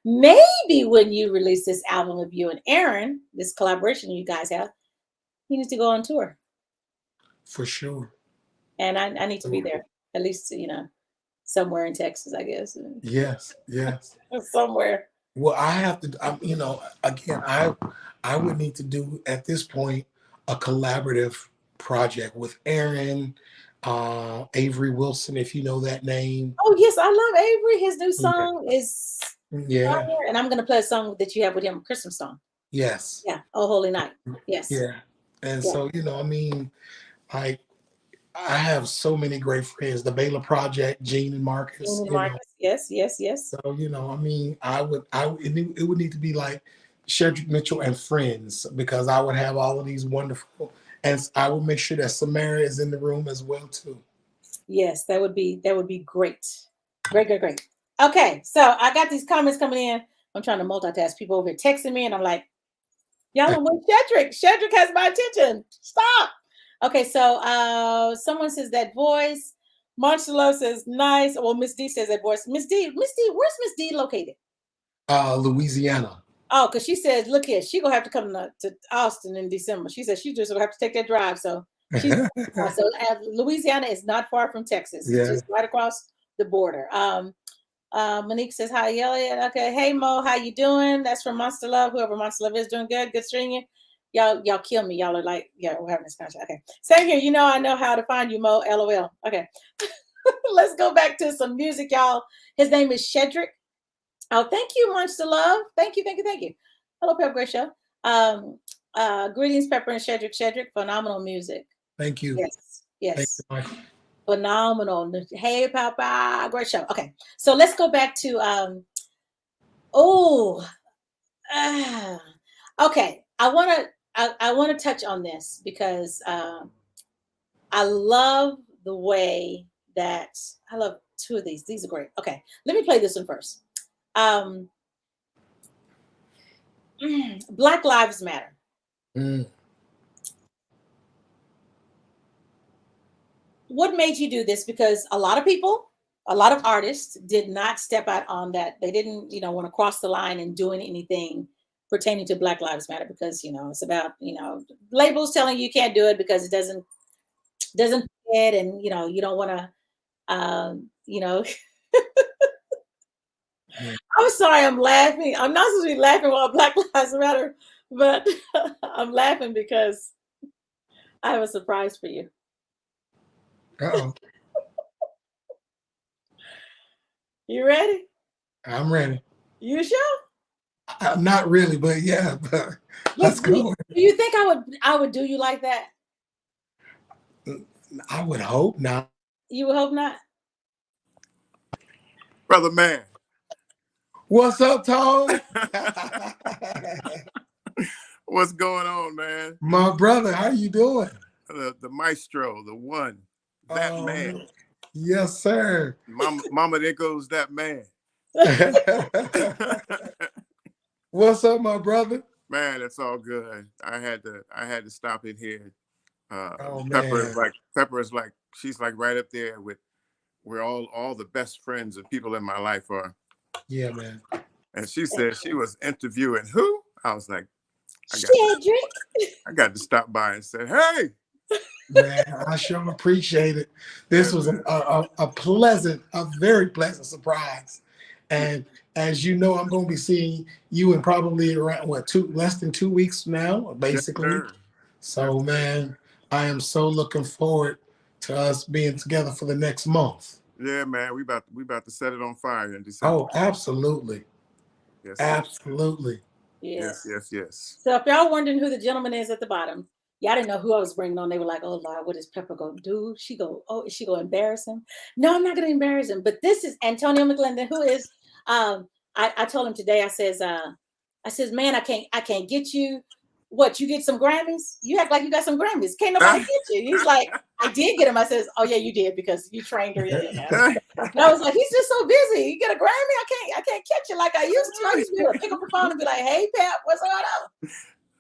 Maybe when you release this album of you and Aaron, this collaboration you guys have, he needs to go on tour. For sure. And I need to be there, at least, somewhere in Texas, I guess. Yes. Somewhere. Well, I have to, again, I would need to do at this point a collaborative project with Aaron, Avery Wilson, if you know that name. Oh, yes, I love Avery. His new song is fire, and I'm going to play a song that you have with him, Christmas song. Yes. Yeah. Oh, Holy Night. Yes. Yeah. And so, I have so many great friends. The Baylor Project, Gene and Marcus. Yes. So, it would need to be like Shedrick Mitchell and friends, because I would have all of these wonderful, and I would make sure that Samara is in the room as well too. Yes, that would be great. Great. Okay, so I got these comments coming in. I'm trying to multitask. People over here texting me, and I'm like, y'all are with Shedrick. Shedrick has my attention. Stop. Okay, so someone says that voice. Monster Love says nice. Well, Miss D says that voice. Miss D, where's Miss D located? Louisiana. Oh, because she says, look here, she gonna have to come to Austin in December. She said she just gonna have to take that drive. So Louisiana is not far from Texas. It's just right across the border. Monique says hi, Elliot. Okay, hey Mo, how you doing? That's from Monster Love. Whoever Monster Love is, doing good. Good seeing you. Y'all kill me. Y'all are like, we're having this conversation. Okay, same here. I know how to find you, Mo. LOL. Okay, let's go back to some music, y'all. His name is Shedrick. Oh, thank you, Monster Love. Thank you. Hello, Pep Great Show. Greetings, Pepper and Shedrick. Phenomenal music. Thank you. Yes. Thank you, phenomenal. Hey, Papa. Great show. Okay, so let's go back to okay. I want to touch on this because I love the way that I love two of these. These are great. Okay, let me play this one first. Black Lives Matter. Mm. What made you do this? Because a lot of people, a lot of artists did not step out on that. They didn't, want to cross the line and doing anything pertaining to Black Lives Matter because, it's about, labels telling you can't do it because it doesn't fit, and you don't want to, you know. Yeah. I'm sorry, I'm laughing. I'm not supposed to be laughing while Black Lives Matter, but I'm laughing because I have a surprise for you. Uh-oh. You ready? I'm ready. You sure? Not really, but yeah, but let's Do go. you think I would do you like that? I would hope not. You would hope not. Brother man. What's up, Tone? What's going on, man? My brother, how you doing? The maestro, the one, that man. Yes, sir. Mama, there goes that man. What's up, my brother? Man, that's all good. I had to stop in here. Pepper is like she's like right up there with where all the best friends and people in my life are. Yeah, man. And she said she was interviewing who? I was like, I got to stop by and say, hey. Man, I sure appreciate it. This was a very pleasant surprise. And as you know, I'm going to be seeing you in probably around less than 2 weeks now, basically. Yes, so, man, I am so looking forward to us being together for the next month. Yeah, man, we about to set it on fire in December. Oh, absolutely. Yes, absolutely. Yes. So if y'all wondering who the gentleman is at the bottom, y'all didn't know who I was bringing on. They were like, "Oh Lord, what is Pepper gonna do? Is she gonna embarrass him?" No, I'm not gonna embarrass him. But this is Antonio McLendon, who is. I told him today. I says, man, I can't get you. What, you get some Grammys? You act like you got some Grammys. Can't nobody get you. He's like, I did get him. I says, oh yeah, you did because you trained her. And I was like, he's just so busy. You get a Grammy? I can't catch you like I used to. I used to be able to pick up the phone and be like, hey Pep, what's going on?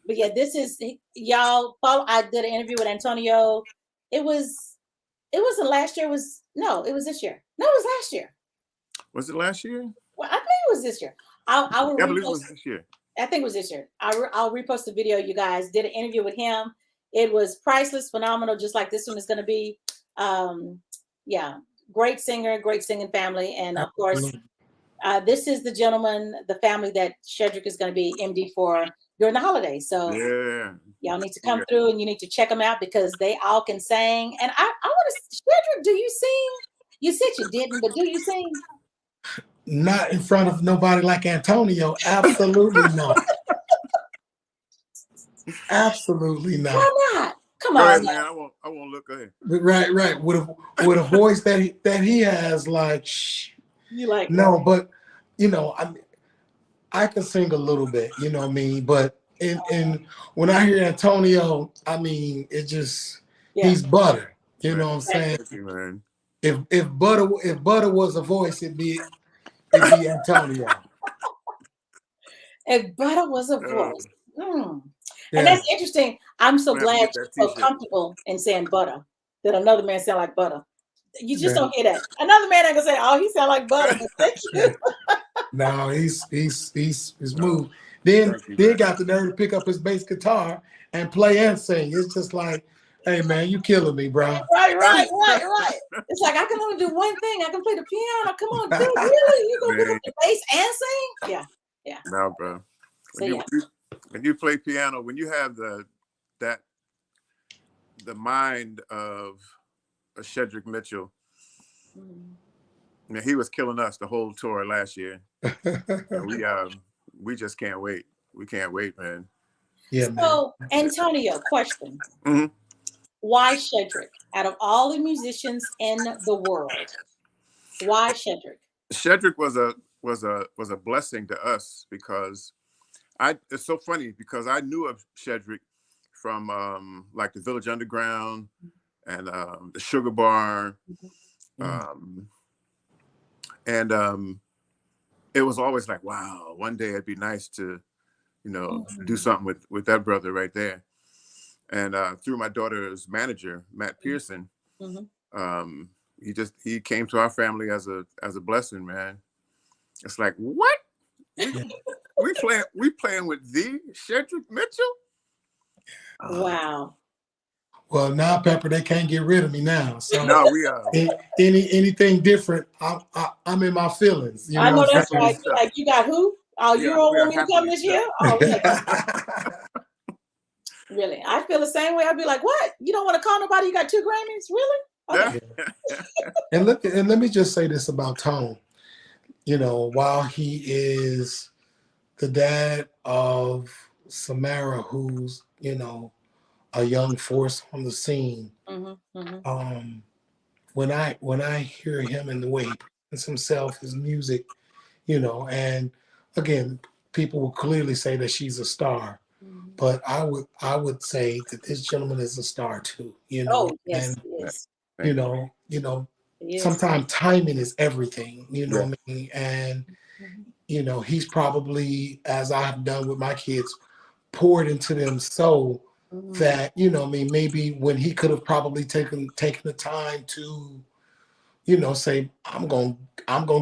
But yeah, this is y'all follow. I did an interview with Antonio. It wasn't last year. It was this year. No, it was last year. Was it last year? Well, I think it was this year. I believe it was this year. I think it was this year. I'll repost the video. You guys did an interview with him. It was priceless, phenomenal, just like this one is going to be. Yeah, great singer, great singing family, and of course, this is the gentleman, the family that Shedrick is going to be MD for during the holidays. So y'all need to come through and you need to check them out because they all can sing. And I want to, Shedrick, do you sing? You said you didn't, but do you sing? Not in front of nobody like Antonio. Absolutely not. Absolutely not. Why not? Come on, on, man. I won't look ahead. Right. With a voice that he has, like, you like no, but I can sing a little bit, you know what I mean. But in when I hear Antonio, I mean, it just he's butter. You know what I'm saying? Man. If butter was a voice, it'd be Antonio. If butter was a voice. And that's interesting. I'm so glad you're so comfortable in saying butter that another man sound like butter. You just don't hear that. Another man ain't gonna say, "Oh, he sound like butter." No, he's smooth. Then got the nerve to pick up his bass guitar and play and sing. It's just like, hey man, you killing me, bro. Right. It's like I can only do one thing. I can play the piano. Come on, dude, really? You gonna pick up the bass and sing? Yeah. No, bro. When you play piano, when you have the mind of a Shedrick Mitchell, man, he was killing us the whole tour last year. We just can't wait. We can't wait, man. Yeah. So, Antonio, question. Mm-hmm. Why Shedrick? Out of all the musicians in the world, why Shedrick? Shedrick was a blessing to us because it's so funny because I knew of Shedrick from like the Village Underground and the Sugar Bar. And it was always like, wow, one day it'd be nice to you know, do something with that brother right there. And through my daughter's manager, Matt Pearson, he came to our family as a blessing, man. It's like, what? We playing with the Shedrick Mitchell? Wow. Well, now, Pepper, they can't get rid of me now. So No, we are. Anything different, I'm in my feelings. You know I know that's Happy right. stuff. Like, you got who? Oh, We you are- don't we are want me to happy come and this year? stuff. Oh, really? Really? I feel the same way. I'd be like, what? You don't want to call nobody? You got 2 Grammys? Really? Okay. And let me just say this about Tone. You know, while he is the dad of Samara, who's, you know, a young force on the scene, when I hear him and the way he presents himself, his music, you know, and again, people will clearly say that she's a star, but I would say that this gentleman is a star too, you know. Oh, yes, And yes. you know, Yes. sometimes timing is everything, you know Yeah. what I mean? And you know, he's probably, as I have done with my kids, poured into them so that, you know, I mean, maybe when he could have probably taken the time to, you know, say, I'm gonna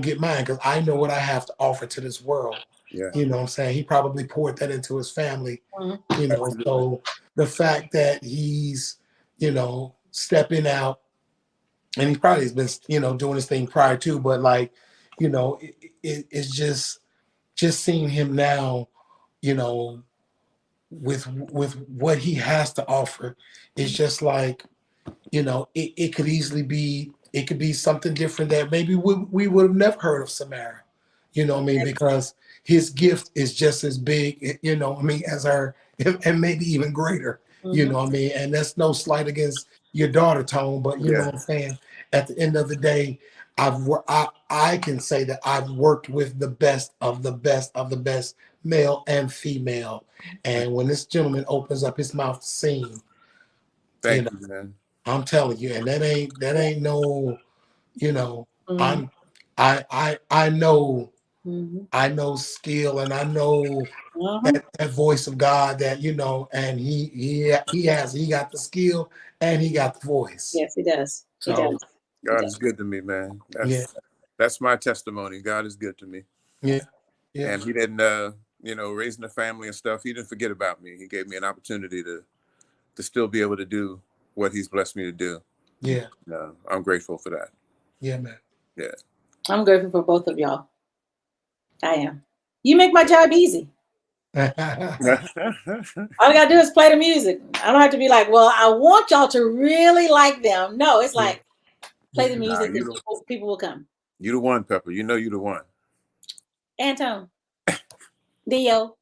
get mine because I know what I have to offer to this world. Yeah. You know what I'm saying? He probably poured that into his family, you know. So the fact that he's, you know, stepping out, and he probably has been, you know, doing his thing prior to, but like, you know, it's just seeing him now, you know, with what he has to offer, it's just like, you know, it could easily be, it could be something different that maybe we would have never heard of Samara, you know what I mean? Because his gift is just as big, you know what I mean, as her, and maybe even greater, you know what I mean? And that's no slight against your daughter, Tone, but you know what I'm saying? At the end of the day, I can say that I've worked with the best of the best of the best, male and female. And when this gentleman opens up his mouth to sing, Thank you, man. I'm telling you, and that ain't no, you know, I know skill, and I know that voice of God that, you know, and he got the skill and he got the voice. Yes, he does. He So, does. God is good to me, man. That's my testimony. God is good to me. Yeah. And he didn't, you know, raising a family and stuff, he didn't forget about me. He gave me an opportunity to still be able to do what he's blessed me to do. Yeah. I'm grateful for that. Yeah, man. Yeah. I'm grateful for both of y'all. I am. You make my job easy. All I gotta do is play the music. I don't have to be like, well, I want y'all to really like them. No, it's like, play the music and people will come. You the one, Pepper. You know you the one. Antone. Dio.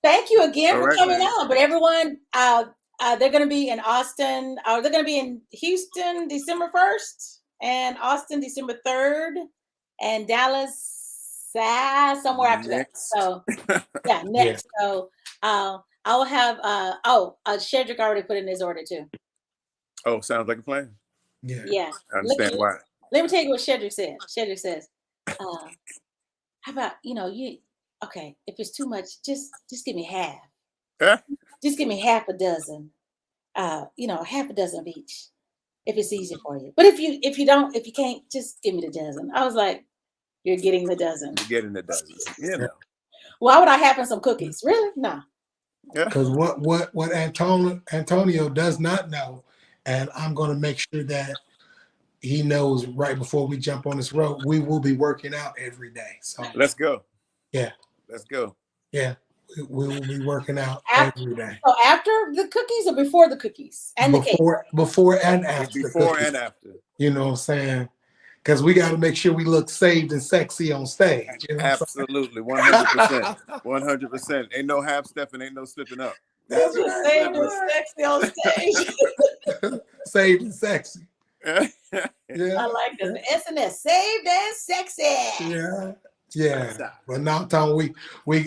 Thank you again for coming on. But everyone, they're going to be in Austin. They're going to be in Houston December 1st and Austin December 3rd and Dallas somewhere after that. So yeah, next. So I will have Shedrick already put in his order too. Oh, sounds like a plan. Yeah. I understand why. Let me tell you what Shedrick said. Shedrick says, how about, okay, if it's too much, just give me half. Just give me half a dozen. Half a dozen of each, if it's easy for you. But if you can't, just give me the dozen. I was like, you're getting the dozen. You're getting the dozen. You know. Why would I have some cookies? Really? No. Because what Antonio does not know, and I'm going to make sure that he knows right before we jump on this road, we will be working out every day. So let's go. Yeah. Let's go. Yeah. We will be working out every day. So after the cookies or before the cookies and the cake? Before and after. Before and after. You know what I'm saying? Because we got to make sure we look saved and sexy on stage. You know absolutely, 100%. 100%. Ain't no half stepping, ain't no slipping up. That's right. Saved and sexy on stage. Saved and sexy. Yeah. I like this. SNS, saved and sexy. Yeah. Yeah. But now, Tom, we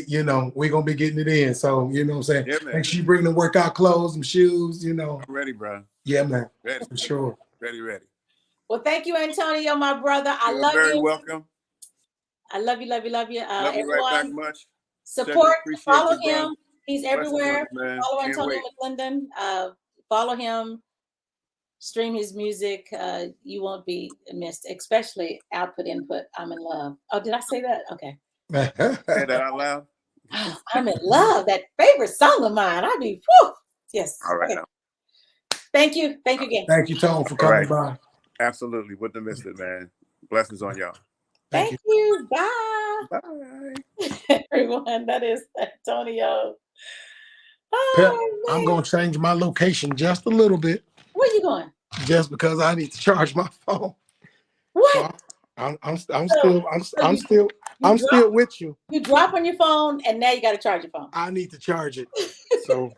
gonna be getting it in. So you know what I'm saying? Yeah, man. Make sure you bring the workout clothes, and shoes, I'm ready, bro. Yeah, man. Ready. For sure. Ready. Well, thank you, Antonio, my brother. I love you. You're very welcome. I love you, love you, love you. Love you right back Everyone, much. Shedrick, support, appreciate follow you, bro. him. He's Blessings on everywhere. you, man. Follow Can't Antonio wait. McClendon. Follow him. Stream his music. You won't be missed, especially output, input. I'm in love. Oh, did I say that? Okay. Say that out loud. I'm in love. That favorite song of mine. I be, whew. Yes. All right. Okay. Thank you. Thank you again. Thank you, Tone, for coming by. Absolutely. Wouldn't have missed it, man. Blessings on y'all. Thank you. Bye. Bye. Everyone, that is Antonio. Pep, Oh, I'm man. going to change my location just a little bit. Where you going? Just because I need to charge my phone. What? So I'm still with you. You drop on your phone and now you got to charge your phone. I need to charge it. So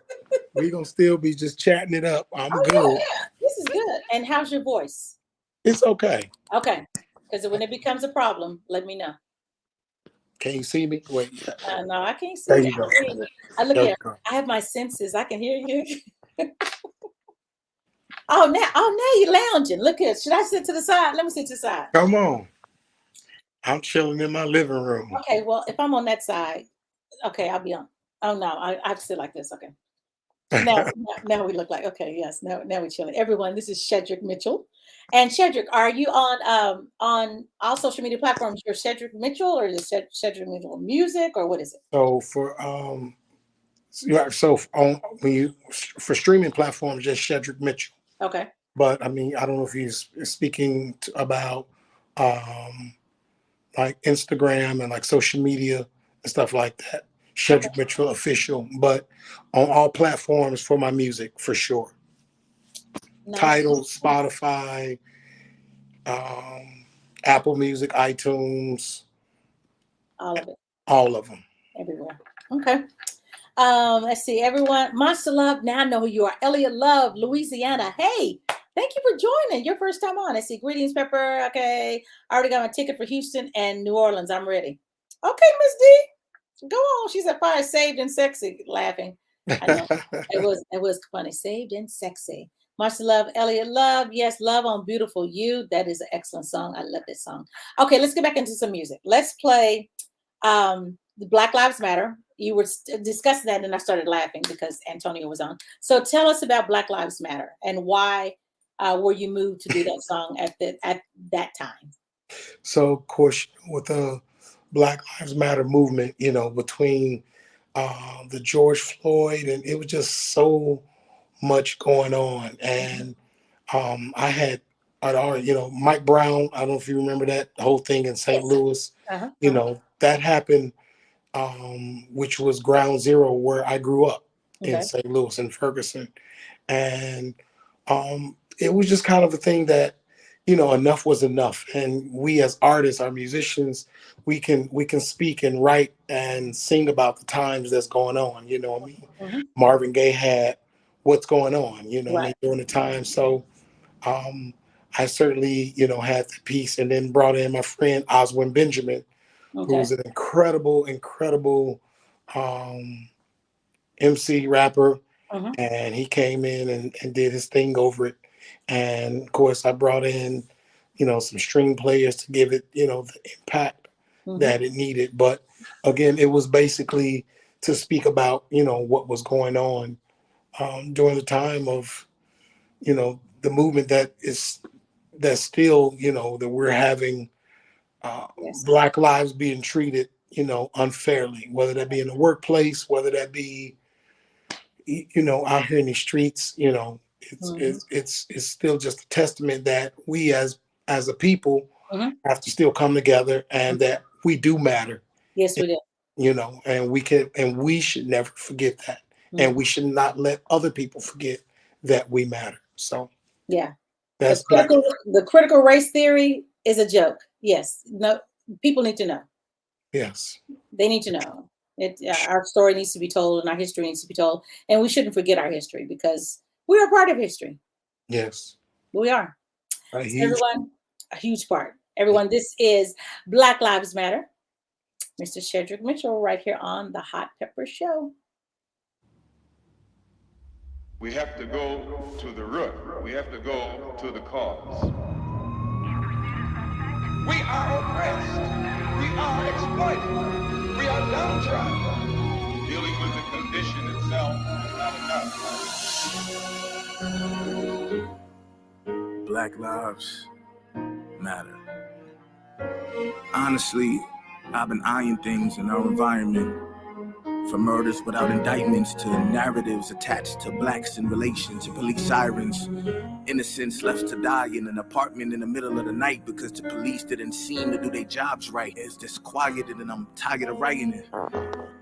we're going to still be just chatting it up. I'm good. Yeah. This is good. And how's your voice? It's okay. Okay. Because when it becomes a problem, let me know. Can you see me? Wait. No, I can't see There you. you go. I look There at. I have my senses. I can hear you. Now you're lounging. Look at. Should I sit to the side? Let me sit to the side. Come on. I'm chilling in my living room. Okay. Well, if I'm on that side, okay, I'll be on. Oh no, I have to sit like this. Okay. Now we look like okay. Yes. Now we're chilling. Everyone, this is Shedrick Mitchell. And Shedrick, are you on all social media platforms? You're Shedrick Mitchell, or is it Shedrick Mitchell Music, or what is it? So for for streaming platforms, just Shedrick Mitchell. Okay. But I mean, I don't know if he's speaking about like Instagram and like social media and stuff like that. Shedrick Mitchell official, but on all platforms for my music for sure. Nice. Tidal, Spotify, Apple Music, iTunes, all of it, all of them, everywhere. Okay. Let's see, everyone. Monster Love. Now I know who you are. Elliot Love, Louisiana. Hey, thank you for joining. Your first time on. I see. Greetings, Pepper. Okay, I already got my ticket for Houston and New Orleans. I'm ready. Okay, Miss D, go on. She's at fire, saved and sexy, laughing. I know. it was funny. Saved and sexy. Monster Love, Elliot Love. Yes, Love on Beautiful You. That is an excellent song. I love this song. Okay, let's get back into some music. Let's play the Black Lives Matter. You were discussing that and I started laughing because Antonio was on. So tell us about Black Lives Matter and why were you moved to do that song at that time? So of course, with the Black Lives Matter movement, you know, between the George Floyd, and it was just so much going on. And I'd already, you know, Mike Brown, I don't know if you remember that whole thing in St. Louis, you know, that happened, which was ground zero where I grew up in St. Louis and Ferguson. And it was just kind of a thing that, you know, enough was enough. And we as artists, our musicians, we can speak and write and sing about the times that's going on. You know what I mean? Marvin Gaye had What's Going On, you know, during the time. So I certainly, you know, had the piece and then brought in my friend Oswin Benjamin, who's an incredible MC rapper. And he came in and did his thing over it. And of course, I brought in, you know, some string players to give it, you know, the impact that it needed. But again, it was basically to speak about, you know, what was going on during the time of, you know, the movement that's still, you know, that we're having Black lives being treated, you know, unfairly, whether that be in the workplace, whether that be, you know, out here in the streets. You know, it's still just a testament that we as a people have to still come together and that we do matter. Yes, we do. You know, and we should never forget that. And we should not let other people forget that we matter. So yeah, that's the critical race theory is a joke. Yes, no, people need to know. Yes, they need to know. Our story needs to be told and our history needs to be told, and we shouldn't forget our history because we are part of history. Yes, we are. Everyone, a huge part. Everyone, this is Black Lives Matter. Mr. Shedrick Mitchell, right here on the Hot Pepper Show. We have to go to the root. We have to go to the cause. We are oppressed. We are exploited. We are downtrodden. Dealing with the condition itself is not enough. Black lives matter. Honestly, I've been eyeing things in our environment, from murders without indictments to narratives attached to blacks in relation to police sirens. Innocents left to die in an apartment in the middle of the night because the police didn't seem to do their jobs right. It's disquieted and I'm tired of writing it.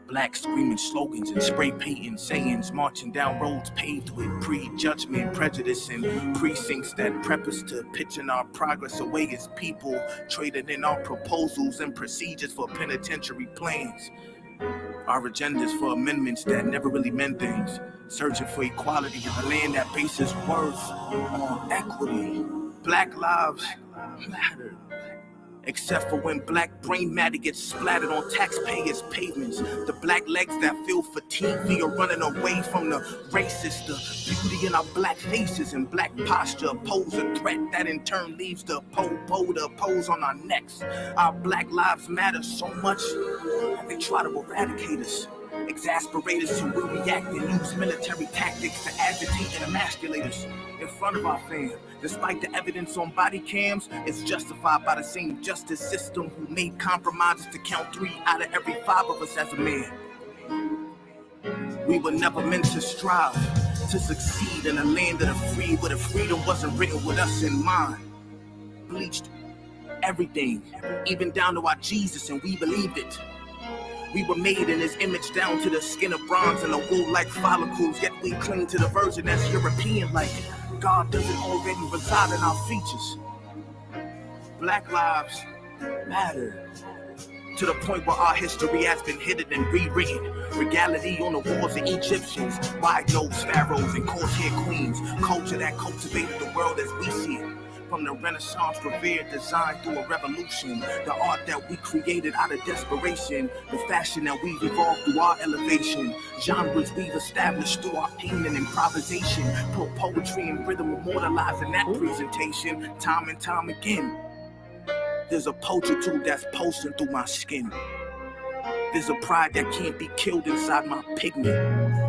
Blacks screaming slogans and spray painting sayings, marching down roads paved with prejudgment, prejudice, and precincts that prep us to pitching our progress away as people, trading in our proposals and procedures for penitentiary plans. Our agendas for amendments that never really meant things, searching for equality in a land that bases worth on equity. Black lives matter. Except for when black brain matter gets splattered on taxpayers' pavements. The black legs that feel fatigued are running away from the racist. The beauty in our black faces and black posture pose a threat that in turn leaves the po-po to pose on our necks. Our black lives matter so much that they try to eradicate us. Exasperate us so we react and use military tactics to agitate and emasculate us in front of our fam. Despite the evidence on body cams, it's justified by the same justice system who made compromises to count 3 out of every 5 of us as a man. We were never meant to strive to succeed in a land of the free, where the freedom wasn't written with us in mind. Bleached everything, even down to our Jesus, and we believed it. We were made in his image down to the skin of bronze and the wool-like follicles, yet we cling to the version that's European-like. God doesn't already reside in our features. Black lives matter. To the point where our history has been hidden and rewritten. Regality on the walls of Egyptians, wide-nosed pharaohs and coarse-haired queens. Culture that cultivated the world as we see it. From the Renaissance revered design through a revolution, the art that we created out of desperation, the fashion that we've evolved through our elevation, genres we've established through our pain and improvisation, put poetry and rhythm immortalizing that presentation time and time again. There's a pulchritude that's pulsing through my skin. There's a pride that can't be killed inside my pigment.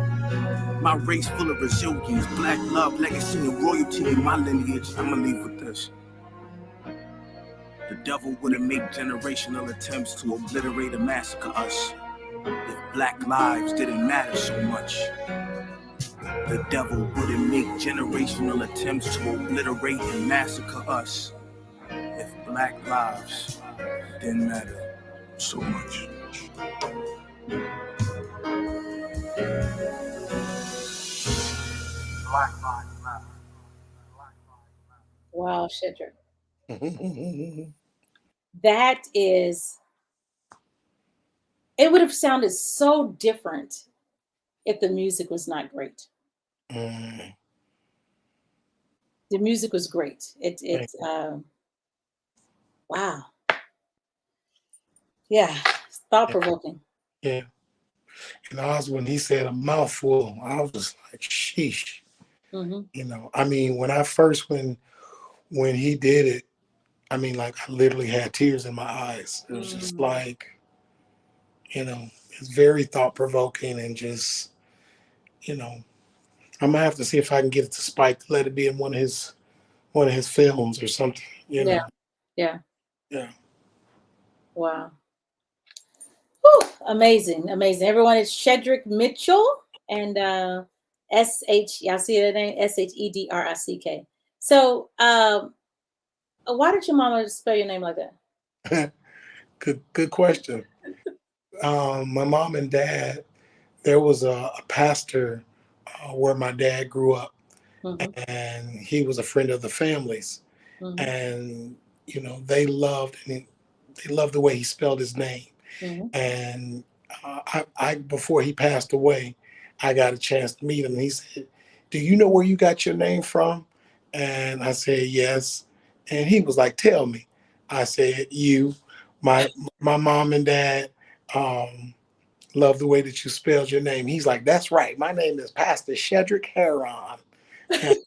My race full of resilience, black love, legacy, and royalty in my lineage. I'ma leave with this. The devil wouldn't make generational attempts to obliterate and massacre us if black lives didn't matter so much. The devil wouldn't make generational attempts to obliterate and massacre us if black lives didn't matter so much. Wow, Shedrick. That is, it would have sounded so different if the music was not great. The music was great. Wow. Yeah, thought provoking. Yeah. And when he said a mouthful, I was just like, sheesh. Mm-hmm. You know, I mean, when he did it, I mean, like, I literally had tears in my eyes. It was just like, you know, it's very thought-provoking and just, you know, I'm gonna have to see if I can get it to Spike to let it be in one of his films or something, you know. Yeah. Wow. Whew, amazing. Everyone, it's Shedrick Mitchell and S-H, y'all see that name? S-H-E-D-R-I-C-K. So, why did your mama spell your name like that? Good question. My mom and dad, there was a pastor where my dad grew up, and he was a friend of the family's, and you know they loved the way he spelled his name, and I before he passed away, I got a chance to meet him. And he said, "Do you know where you got your name from?" And I said, "Yes." And he was like, "Tell me." I said, my mom and dad love the way that you spelled your name. He's like, "That's right. My name is Pastor Shedrick Heron." And,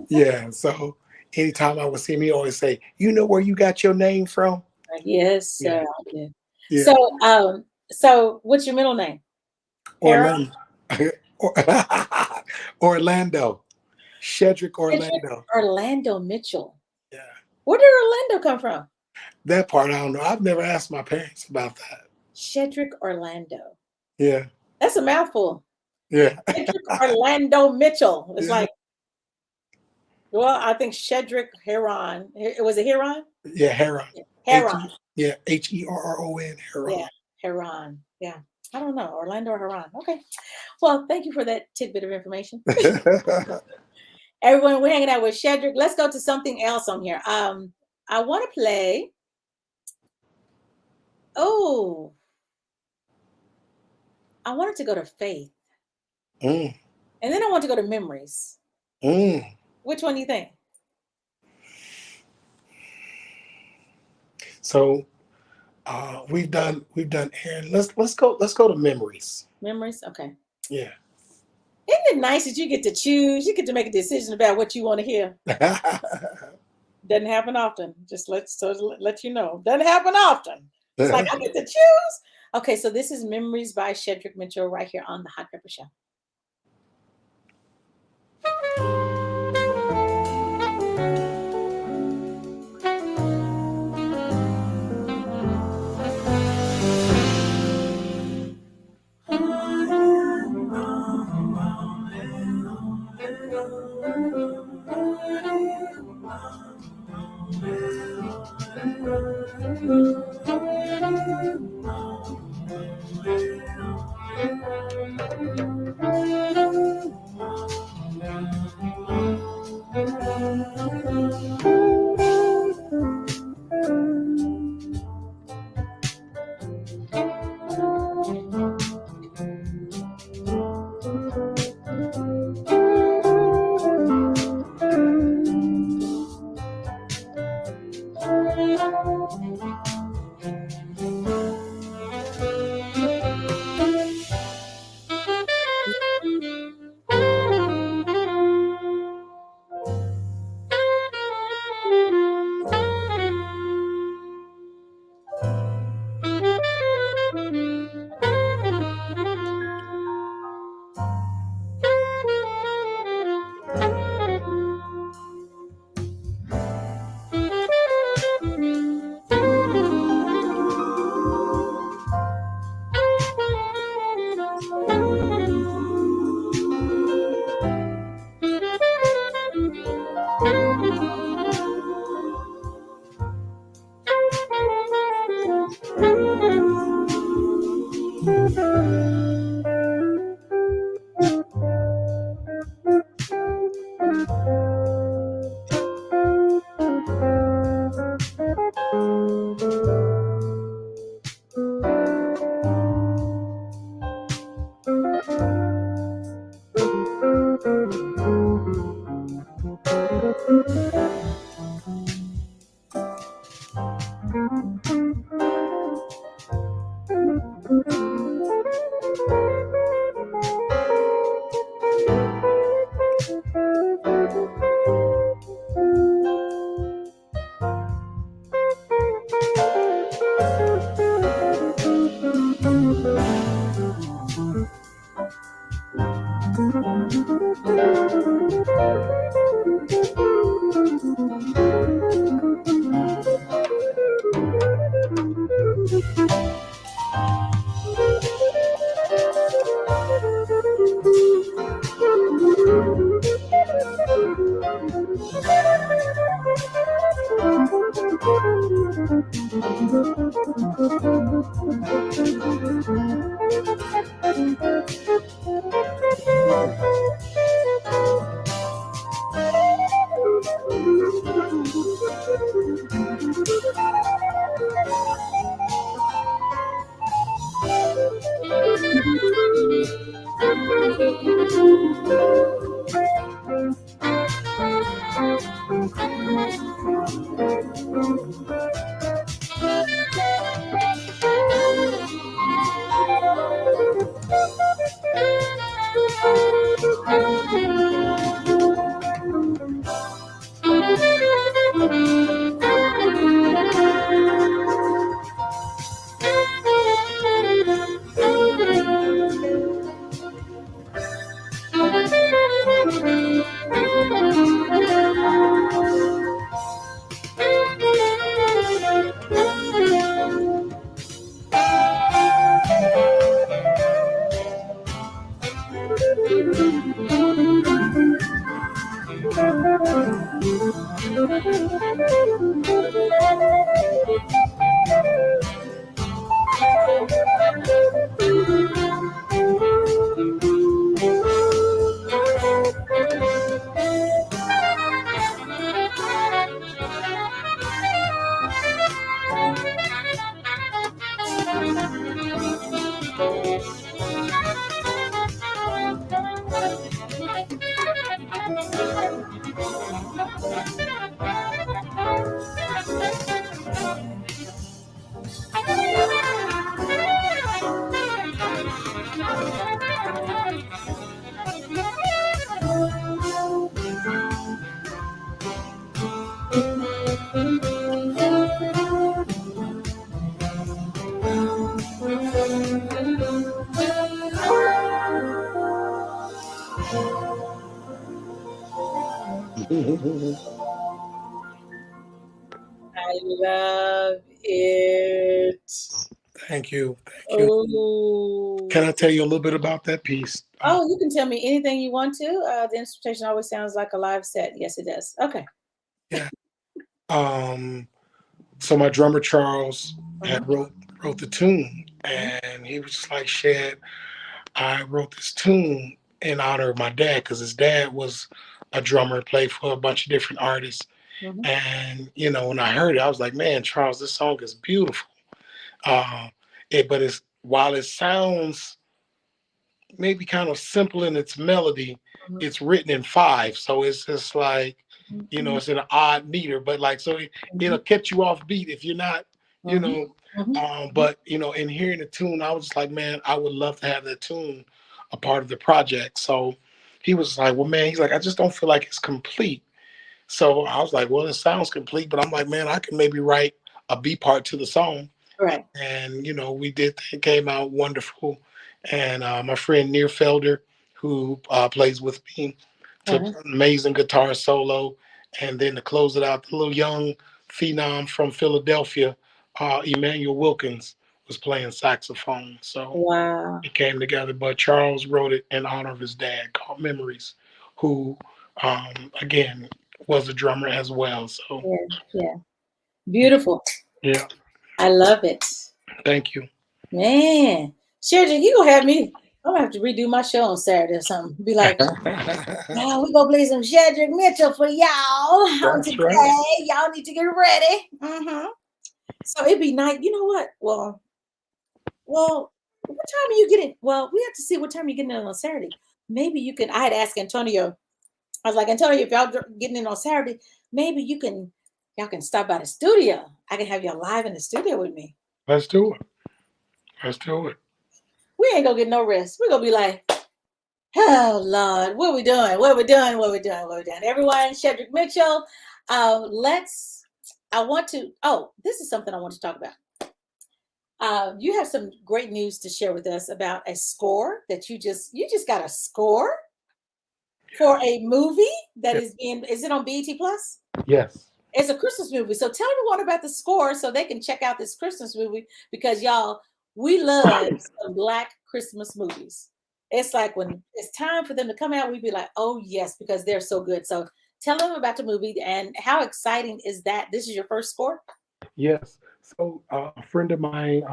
yeah. So anytime I would see him, he always say, "You know where you got your name from?" Yes, sir. Yeah. I did. Yeah. So what's your middle name? Harold? Orlando. Orlando. Shedrick Orlando. Orlando Mitchell. Yeah. Where did Orlando come from? That part I don't know. I've never asked my parents about that. Shedrick Orlando. Yeah. That's a mouthful. Yeah. Shedrick Orlando Mitchell. It's Yeah. like, well, I think Shedrick Heron. Was it Heron? Yeah, Heron. Heron. Yeah, Herron. Heron. Yeah, Heron. Yeah. I don't know. Orlando or Heron. Okay. Well, thank you for that tidbit of information. Everyone, we're hanging out with Shedrick. Let's go to something else on here. I want to play. Oh, I wanted to go to Faith. Mm. And then I want to go to Memories. Mm. Which one do you think? So we've done Aaron. Let's go to Memories. Memories? Okay. Yeah. Isn't it nice that you get to choose? You get to make a decision about what you want to hear. Doesn't happen often. Just let you know. Doesn't happen often. It's like I get to choose. Okay, so this is Memories by Shedrick Mitchell right here on the Hot Pepper Show. I love it. Thank you. Thank you. Oh. Can I tell you a little bit about that piece? Oh, you can tell me anything you want to. The instrumentation always sounds like a live set. Yes, it does. Okay. Yeah. So my drummer Charles had wrote the tune, and he was just like, Shed, I wrote this tune in honor of my dad because his dad was a drummer, played for a bunch of different artists. And you know, when I heard it, I was like, man, Charles, this song is beautiful. But it's while it sounds maybe kind of simple in its melody, it's written in 5, so it's just like, you know, it's in an odd meter, but like, so it'll catch you off beat if you're not, you know. But you know, in hearing the tune, I was just like, man, I would love to have that tune a part of the project. So he was like, well, man, he's like, I just don't feel like it's complete. So I was like, well, it sounds complete, but I'm like, man, I can maybe write a B part to the song. Right. And, you know, we did, it came out wonderful. And my friend Near Felder, who plays with me, took an amazing guitar solo. And then to close it out, the little young phenom from Philadelphia, Emmanuel Wilkins, was playing saxophone. So Wow. it came together. But Charles wrote it in honor of his dad, called Memories, who, again, was a drummer as well. So yeah. Beautiful. yeah. I love it. Thank you. Man. Shedrick, you gonna have me. I'm gonna have to redo my show on Saturday or something. Be like, now we gonna play some Shedrick Mitchell for y'all on today. Right. Y'all need to get ready. So it'd be nice. You know what? Well, what time are you getting? Well, we have to see what time you're getting in on Saturday. Maybe you can. I had asked Antonio. I was like, Antonio, if y'all getting in on Saturday, maybe y'all can stop by the studio. I can have y'all live in the studio with me. Let's do it. Let's do it. We ain't gonna get no rest. We're gonna be like, oh Lord, what are we doing? What are we doing? What are we doing? What are we doing? Everyone, Shedrick Mitchell. This is something I want to talk about. You have some great news to share with us about a score that you just got a score for a movie that is it on BET Plus? Yes. It's a Christmas movie. So tell everyone about the score so they can check out this Christmas movie, because y'all, we love some Black Christmas movies. It's like when it's time for them to come out, we'd be like, oh yes, because they're so good. So tell them about the movie and how exciting is that? This is your first score? Yes. So a friend of mine,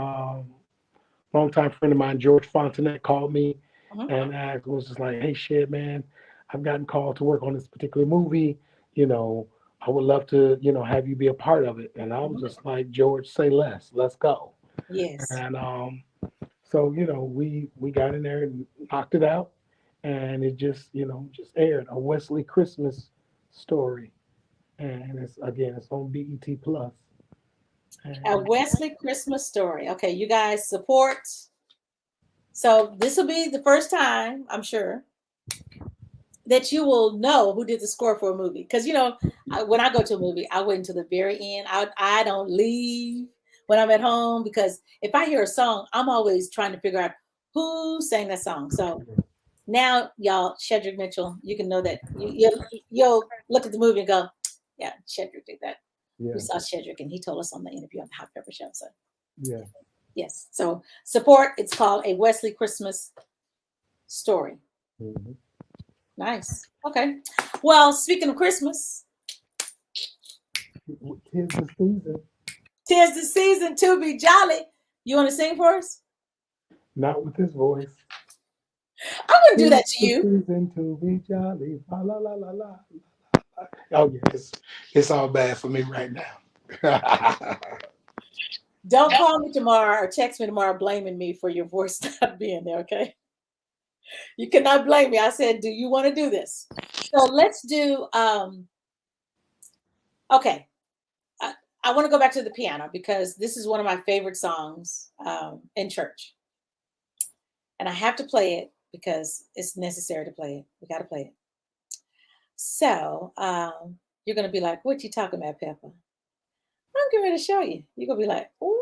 longtime friend of mine, George Fontenette, called me and was just like, hey, Shed, man, I've gotten called to work on this particular movie. You know, I would love to, you know, have you be a part of it. And I was just like, George, say less. Let's go. Yes. And so, you know, we got in there and knocked it out. And it just, you know, just aired, A Wesley Christmas Story. And it's on BET Plus. A Wesley Christmas Story. Okay, you guys support. So this will be the first time, I'm sure, that you will know who did the score for a movie. Because, you know, when I go to a movie, I wait until the very end. I don't leave when I'm at home, because if I hear a song, I'm always trying to figure out who sang that song. So now, y'all, Shedrick Mitchell, you can know that you'll look at the movie and go, yeah, Shedrick did that. Yeah. We saw Shedrick and he told us on the interview on the Hot Pepper Show. So yeah. Yes. So support. It's called A Wesley Christmas Story. Nice. Okay. Well, speaking of Christmas, Tis the season. 'tis the season to be jolly. You want to sing for us? Not with his voice. I'm going to do Tis that to the you. season to be jolly. La la la la la. Oh yeah, it's all bad for me right now. Don't call me tomorrow or text me tomorrow blaming me for your voice not being there, okay? You cannot blame me. I said, do you want to do this? So let's do, okay. I want to go back to the piano because this is one of my favorite songs in church. And I have to play it because it's necessary to play it. We got to play it. So you're going to be like, what you talking about, Pepper? I'm getting ready to show you. You're going to be like, ooh,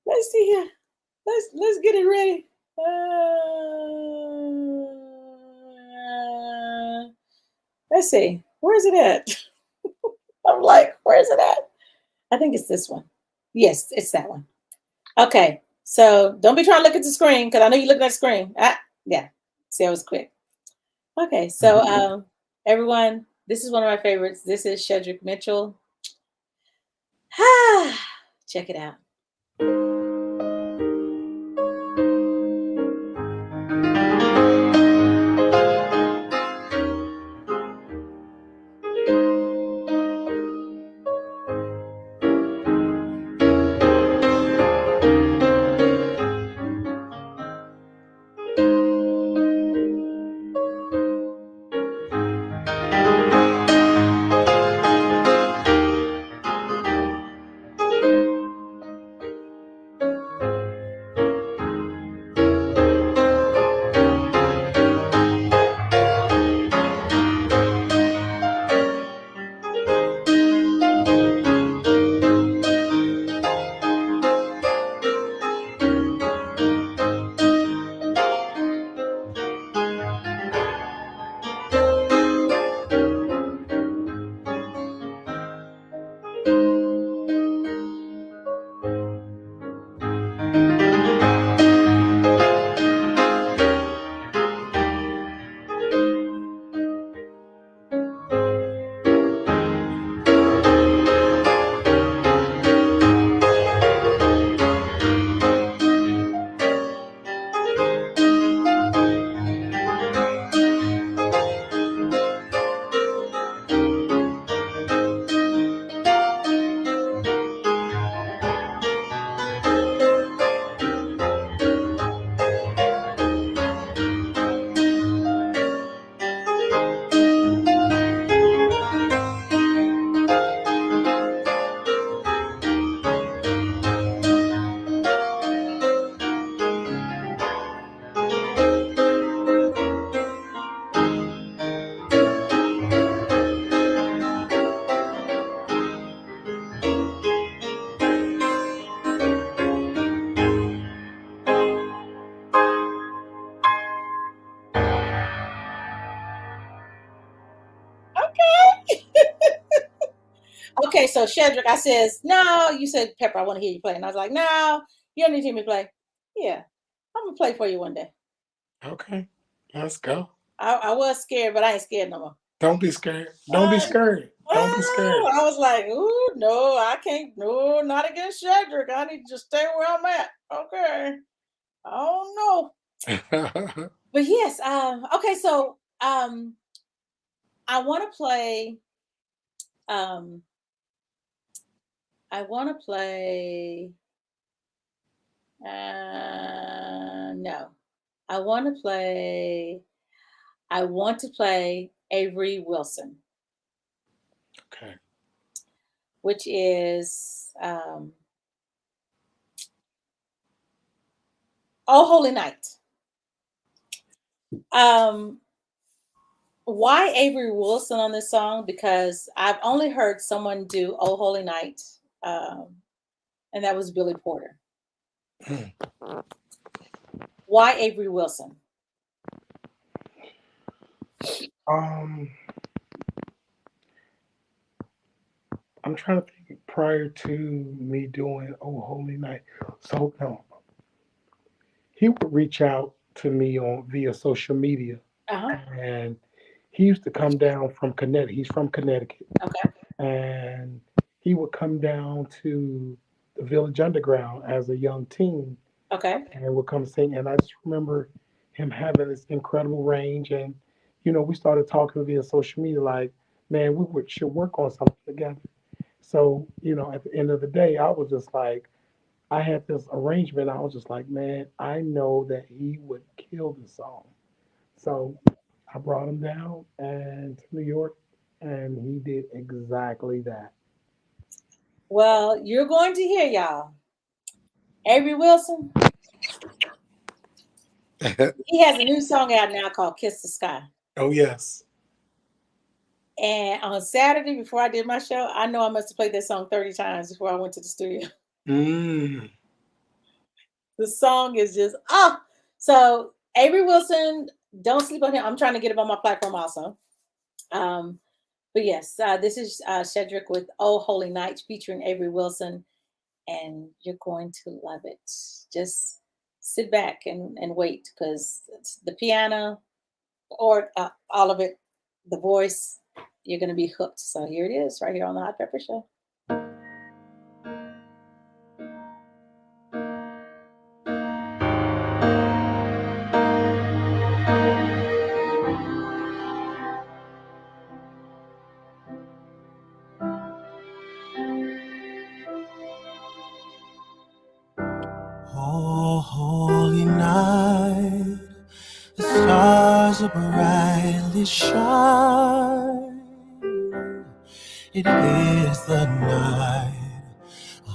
let's see here. Let's get it ready. Let's see. Where is it at? I'm like, where is it at? I think it's this one. Yes, it's that one. Okay. So don't be trying to look at the screen because I know you look at the screen. Yeah. See, I was quick. Okay. So everyone, this is one of my favorites. This is Shedrick Mitchell. Check it out. Okay, so Shedrick, I says, no, you said, Pepper, I want to hear you play. And I was like, no, you don't need to hear me play. Yeah, I'm going to play for you one day. Okay, let's go. I was scared, but I ain't scared no more. Don't be scared. Don't be scared. Don't be scared. I was like, ooh, no, I can't. No, not against Shedrick. I need to just stay where I'm at. Okay. I don't know. But yes, okay, so I want to play no. I want to play Avery Wilson, Okay. which is Oh Holy Night. Why Avery Wilson on this song? Because I've only heard someone do Oh Holy Night, and that was Billy Porter. Why Avery Wilson? I'm trying to think prior to me doing Oh Holy Night. So no. He would reach out to me on via social media, Uh-huh. and he used to come down from Connecticut. He's from Connecticut, Okay. and he would come down to the Village Underground as a young teen Okay. and would come sing. And I just remember him having this incredible range. And, we started talking via social media like, man, should work on something together. So, at the end of the day, I was just like, I had this arrangement. I was just like, man, I know that he would kill this song. So I brought him down and to New York, and he did exactly that. Well, you're going to hear, y'all. Avery Wilson, he has a new song out now called Kiss the Sky. Oh, yes. And on Saturday, before I did my show, I know I must have played that song 30 times before I went to the studio. Mm. The song is just, So Avery Wilson, don't sleep on him. I'm trying to get him on my platform also. But yes, this is Shedrick with Oh Holy Night featuring Avery Wilson, and you're going to love it. Just sit back and wait, because the piano or all of it, the voice, you're going to be hooked. So here it is right here on the Hot Pepper Show. Oh, holy night, the stars are brightly shining. It is the night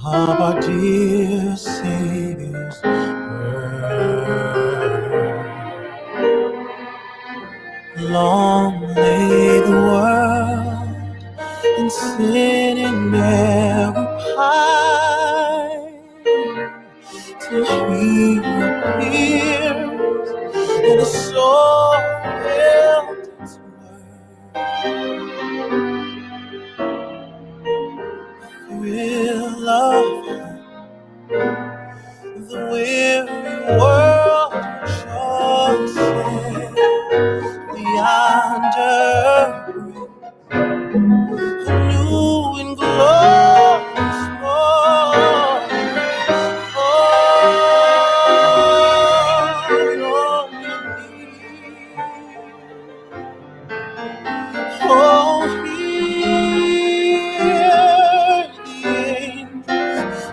of our dear Savior's birth. Long lay the world in sin and never pine, till He appeared and a soul felt its worth. Thrill of the weary world rejoicing yonder a new and glorious morning. Oh, hear the angels'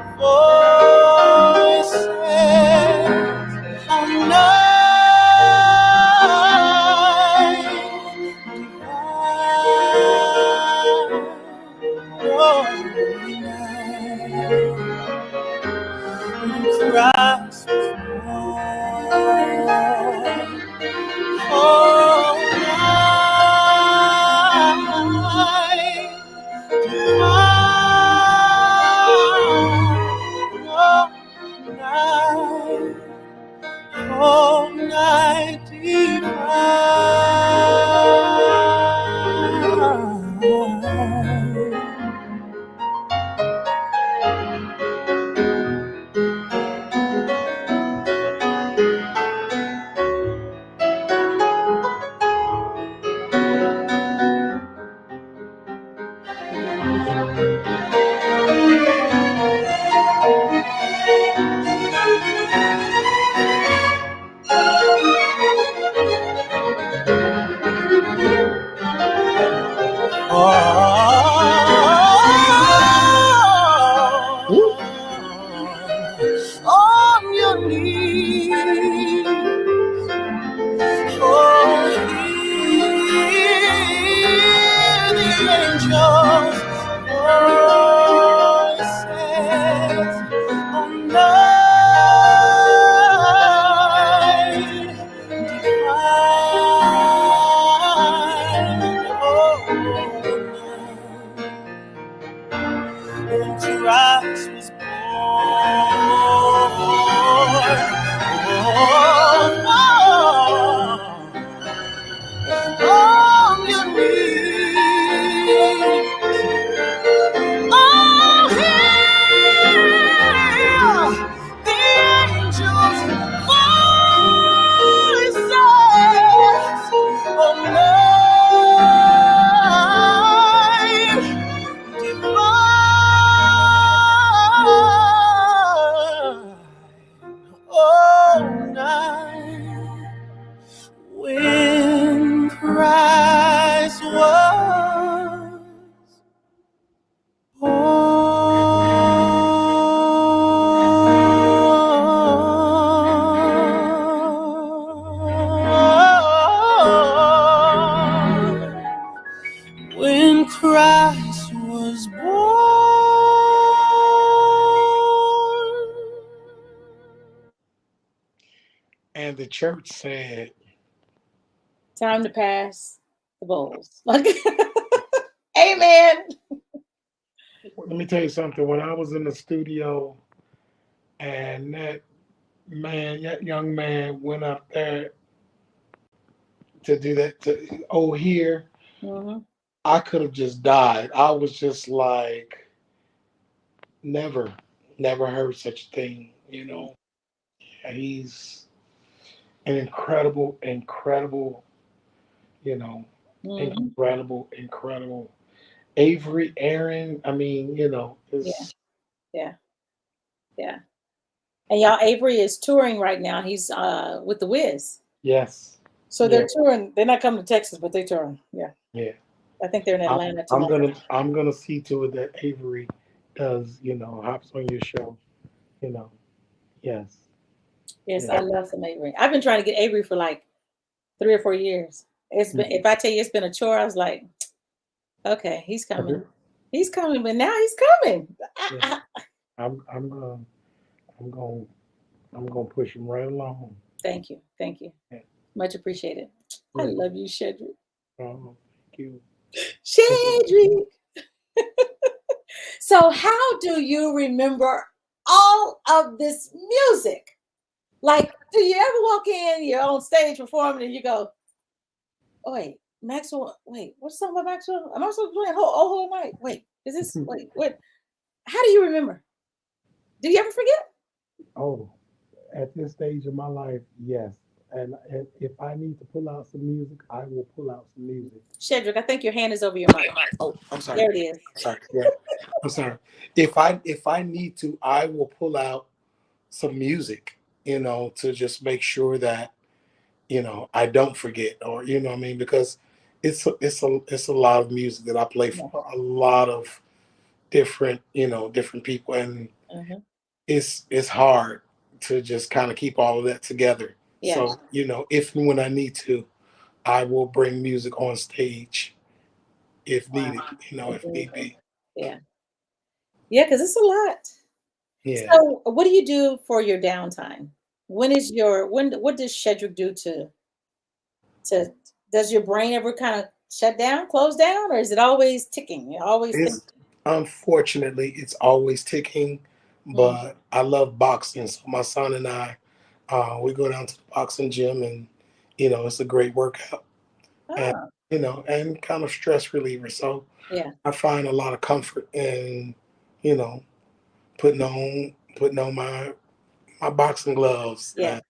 voices on night divine. Holy night, when Christ was born. Oh, night divine. Oh, night divine. Christ was born. When Christ was born. And the church said, Time to pass the bowls. Amen. let me tell you something. When I was in the studio and that young man went up there to do that, here, Mm-hmm. I could have just died. I was just like, never heard such a thing, And he's an incredible, Mm-hmm. incredible. Avery, Aaron, Yeah, is yeah, yeah. And y'all, Avery is touring right now. He's with the Wiz. yes, So yeah, they're touring. They're not coming to Texas, but they're touring. Yeah. yeah. I think they're in Atlanta I'm tomorrow. gonna see to it that Avery does, hops on your show, you know. Yes. Yes, I Yeah. love some Avery. I've been trying to get Avery for like 3 or 4 years. It's been, if I tell you it's been a chore, I was like, okay, he's coming. He's coming, but now he's coming. Yeah. I'm going I'm gonna push him right along. Thank you. Thank you. Yeah. Much appreciated. I love you, Shedrick. Oh, thank you. Shedrick. So how do you remember all of this music? Like, do you ever walk in, you're on stage performing, and you go, oh, wait, Maxwell, wait, what's something about Maxwell? Am I supposed to play whole night? Wait, is this, wait, what? How do you remember? Do you ever forget? Oh, at this stage of my life, yes. And if I need to pull out some music, I will pull out some music. Shedrick, I think your hand is over your mic. Oh, I'm sorry. There it is. Sorry. Yeah. I'm sorry. If I need to, I will pull out some music, to just make sure that, I don't forget, or what I mean, because it's a lot of music that I play for a lot of different people, and Mm-hmm. it's hard to just kind of keep all of that together. Yeah. So, if and when I need to, I will bring music on stage if needed, if need be. Yeah. Yeah, because it's a lot. Yeah. So what do you do for your downtime? What does Shedrick do to does your brain ever kind of shut down, close down, or is it always ticking? You're always thinking. Unfortunately, it's always ticking, but I love boxing. So my son and I, we go down to the boxing gym, and it's a great workout, and Oh, and kind of stress reliever. So yeah. I find a lot of comfort in, putting on my boxing gloves, Yeah. and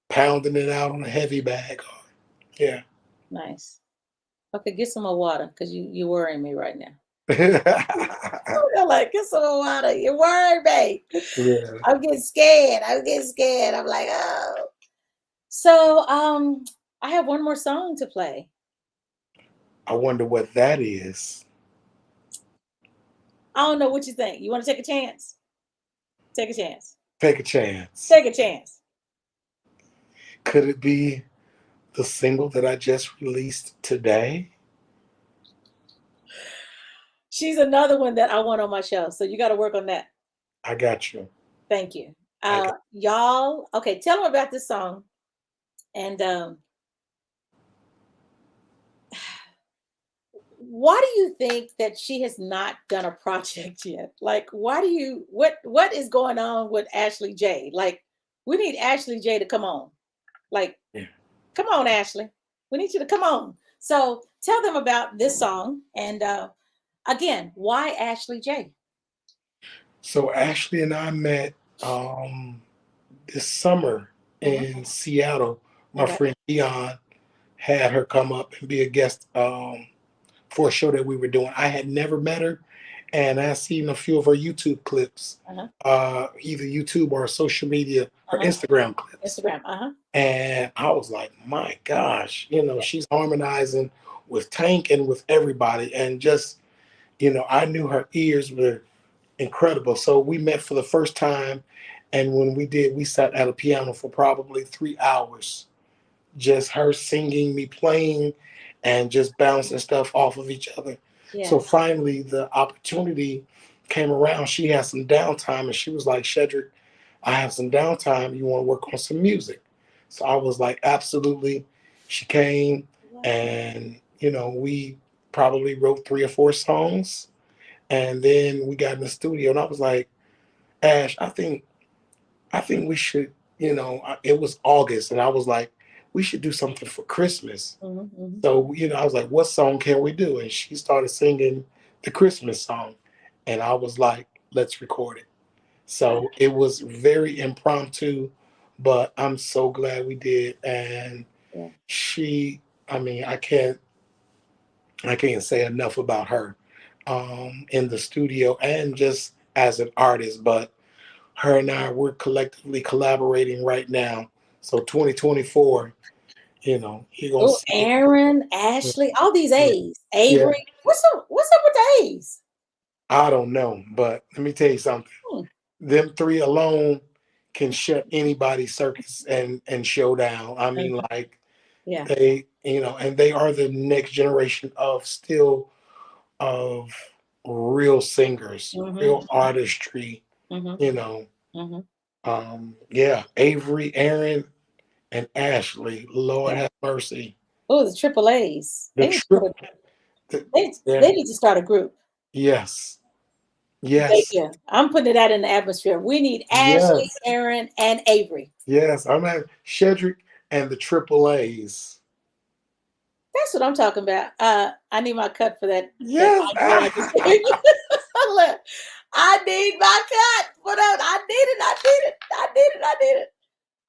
pounding it out on a heavy bag. Yeah. Nice. Okay, get some more water because you're worrying me right now. Yeah. I'm like, get some more water. You're worried me. I'm getting scared. I'm like, oh. So I have one more song to play. I wonder what that is. I don't know what you think. You want to take a chance? Take a chance. Take a chance. Take a chance. Could it be the single that I just released today? She's another one that I want on my show. So you got to work on that. I got you. Thank you. Y'all, okay, tell them about this song. And why do you think that she has not done a project yet? Like, what is going on with Ashley J? Like, we need Ashley J to come on. Like, Come on, Ashley. We need you to come on. So tell them about this song. And again, why Ashley J? So Ashley and I met this summer in Seattle. My friend Dion had her come up and be a guest for a show that we were doing. I had never met her, and I seen a few of her YouTube clips, either YouTube or social media, her Instagram clips. Instagram. And I was like, my gosh, she's harmonizing with Tank and with everybody. And just, I knew her ears were incredible. So we met for the first time. And when we did, we sat at a piano for probably 3 hours. Just her singing, me playing, and just bouncing stuff off of each other. Yeah. So finally, the opportunity came around. She had some downtime, and she was like, Shedrick, I have some downtime. You want to work on some music? So I was like, absolutely. She came, and we probably wrote 3 or 4 songs, and then we got in the studio, and I was like, Ash, I think we should. It was August, and I was like, we should do something for Christmas. So I was like, what song can we do? And she started singing the Christmas song, and I was like, let's record it. So it was very impromptu, but I'm so glad we did. And she, I can't say enough about her in the studio and just as an artist. But her and I, we're collectively collaborating right now. So 2024, you're gonna see Aaron, Ashley, all these A's. Avery. Yeah. What's up with the A's? I don't know, but let me tell you something. Them 3 alone can shut anybody's circus and show down. I mean, they, and they are the next generation of real singers, real artistry, Avery, Aaron, and Ashley. Lord have mercy. Oh, the triple A's. They need to start a group. Yes. Thank you. I'm putting that in the atmosphere. We need Ashley, Aaron, and Avery. Yes, I'm at Shedrick and the triple A's. That's what I'm talking about. I need my cut for that. Yes. I need my cut. I need it.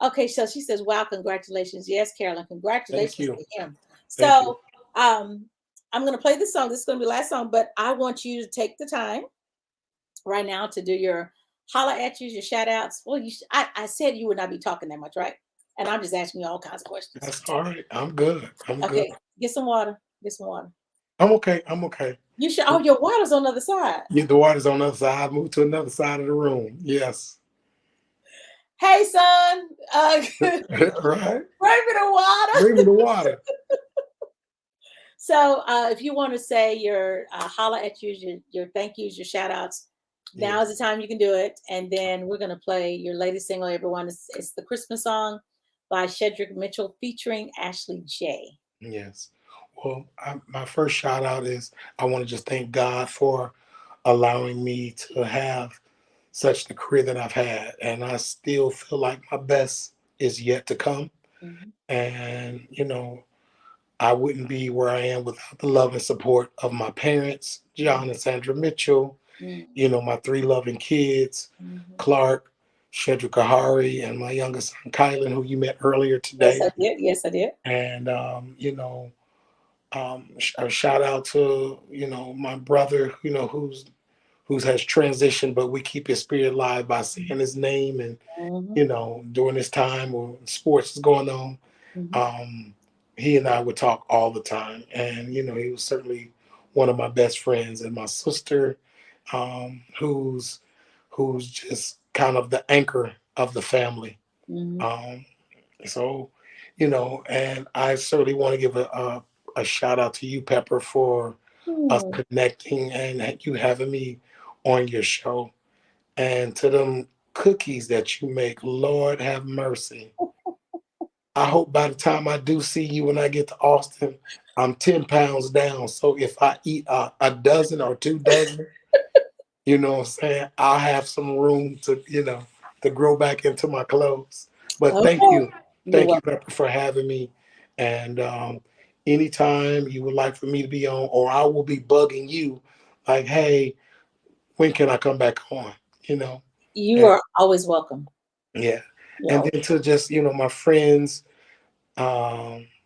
Okay, so she says, wow, congratulations. Yes, Carolyn, congratulations to him. So I'm going to play this song. This is going to be the last song, but I want you to take the time right now to do your holla at you, your shout outs. Well, I said you would not be talking that much, right? And I'm just asking you all kinds of questions. That's all right. I'm good. Okay, get some water. I'm okay. You should. Oh, your water's on the other side. Yeah, the water's on the other side. I moved to another side of the room. Yes. Hey, son. Right. Bring me the water. So if you want to say your holla at you, your thank yous, your shout outs, now is the time you can do it. And then we're going to play your latest single, everyone. It's the Christmas song by Shedrick Mitchell featuring Ashley J. Yes. Well, my first shout out is I want to just thank God for allowing me to have such the career that I've had. And I still feel like my best is yet to come. And, I wouldn't be where I am without the love and support of my parents, John and Sandra Mitchell, my 3 loving kids, Clark, Shedrick Kahari, and my youngest son, Kylan, who you met earlier today. Yes, I did. And, a shout out to, my brother, who has transitioned, but we keep his spirit alive by saying his name. And, during this time when sports is going on, he and I would talk all the time. And, he was certainly one of my best friends. And my sister, who's just kind of the anchor of the family. So, and I certainly want to give a shout out to you, Pepper, for us connecting and you having me on your show. And to them cookies that you make, Lord have mercy. I hope by the time I do see you when I get to Austin, I'm 10 pounds down. So if I eat a dozen or 2 dozen, you know what I'm saying, I'll have some room to, to grow back into my clothes. But thank you. Thank you, Pepper, for having me. And anytime you would like for me to be on, or I will be bugging you like, hey, when can I come back on? You are always welcome. Yeah. And then to just, my friends,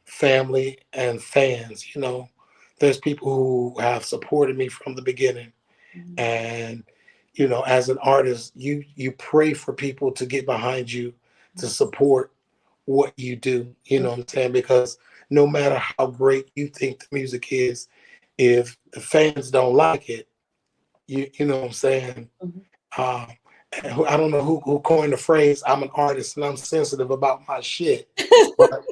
family, and fans, there's people who have supported me from the beginning. And, you know, as an artist, you pray for people to get behind you, to support what you do. You know what I'm saying? Because no matter how great you think the music is, if the fans don't like it, you know what I'm saying? Uh, I don't know who coined the phrase, I'm an artist and I'm sensitive about my shit. But,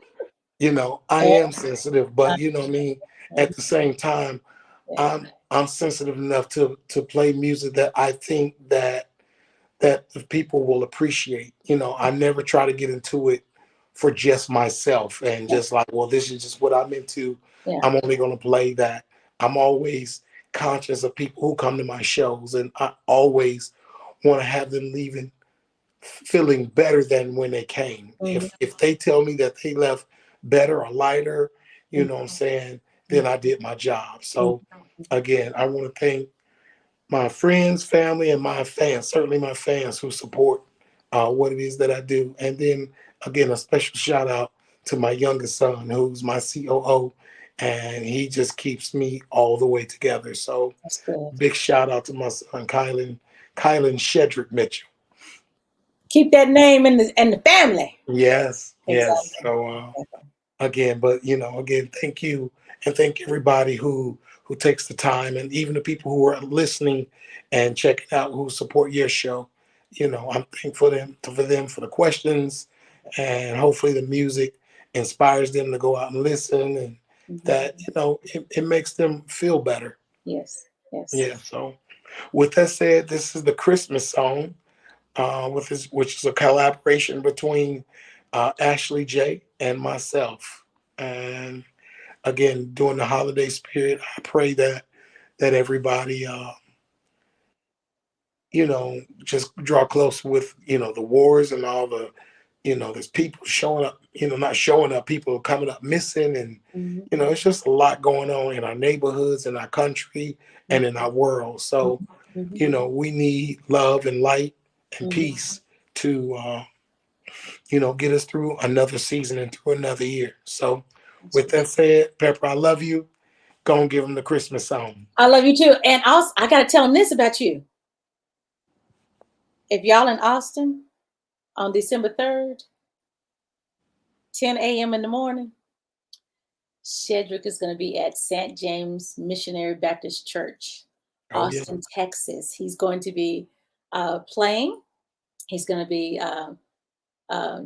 you know, I am sensitive, but you know what I mean? At the same time, I'm sensitive enough to play music that I think that the people will appreciate. You know, I never try to get into it for just myself and just like, well, this is just what I'm into. Yeah. I'm only going to play that. I'm always conscious of people who come to my shows, and I always want to have them leaving feeling better than when they came. If they tell me that they left better or lighter, you know what I'm saying, then I did my job. So again, I want to thank my friends, family, and my fans, certainly my fans who support what it is that I do. And then again, a special shout out to my youngest son, who's my COO, and he just keeps me all the way together. So That's good. big shout out to my son, Kylan Shedrick Mitchell. Keep that name in the family. Yes, yes. Exactly. So again, but you know, again, thank you, and thank everybody who takes the time, and even the people who are listening and checking out, who support your show. You know, I'm thankful for them for the questions, and hopefully the music inspires them to go out and listen, and that, you know, it makes them feel better. Yes. Yes. Yeah. So with that said, this is the Christmas song, which is a collaboration between Ashley J and myself. And again, during the holiday spirit, I pray that everybody, you know, just draw close with, you know, the wars and all the, you know, there's people showing up, you know, not showing up, people coming up missing, and you know, it's just a lot going on in our neighborhoods, in our country, and in our world. So, you know, we need love and light and peace to you know, get us through another season and through another year. So with that said, Pepper, I love you. Go and give them the Christmas song. I love you too. And also, I got to tell them this about you. If y'all in Austin on December 3rd, 10 a.m. in the morning, Shedrick is going to be at St. James Missionary Baptist Church, Austin, Texas. He's going to be playing. He's going to be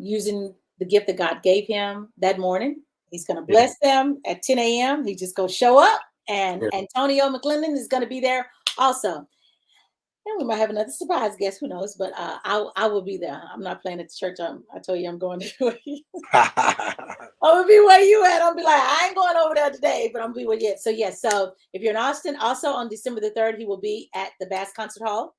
using the gift that God gave him that morning. He's going to bless them at 10 a.m. He just go show up, and Antonio McClendon is going to be there also. And we might have another surprise guest, who knows? But I will be there. I'm not playing at the church. I told you I'm going to. I'm gonna be where you at. I'll be like, I ain't going over there today, but I'm gonna be where you at. So yes. So if you're in Austin, also on December the 3rd, he will be at the Bass Concert Hall.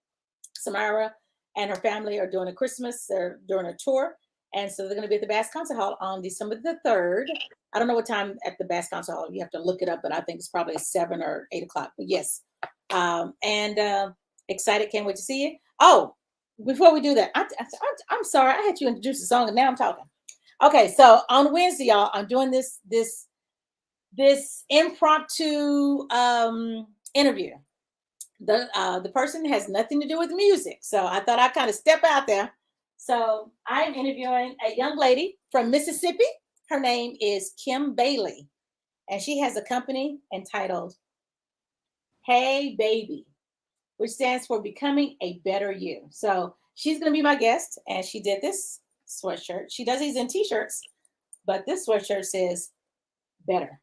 Samara and her family are doing a Christmas. They're doing a tour, and so they're going to be at the Bass Concert Hall on December the 3rd. I don't know what time at the Bass Concert Hall. You have to look it up, but I think it's probably 7 or 8 o'clock. But yes, excited. Can't wait to see you. Oh, before we do that, I'm sorry. I had you introduce the song, and now I'm talking. Okay, so on Wednesday, y'all, I'm doing this impromptu interview. The person has nothing to do with music, so I thought I'd kind of step out there. So I'm interviewing a young lady from Mississippi. Her name is Kim Bailey, and she has a company entitled Hey Baby, which stands for Becoming a Better You. So she's going to be my guest, and she did this sweatshirt. She does these in t-shirts, but this sweatshirt says better.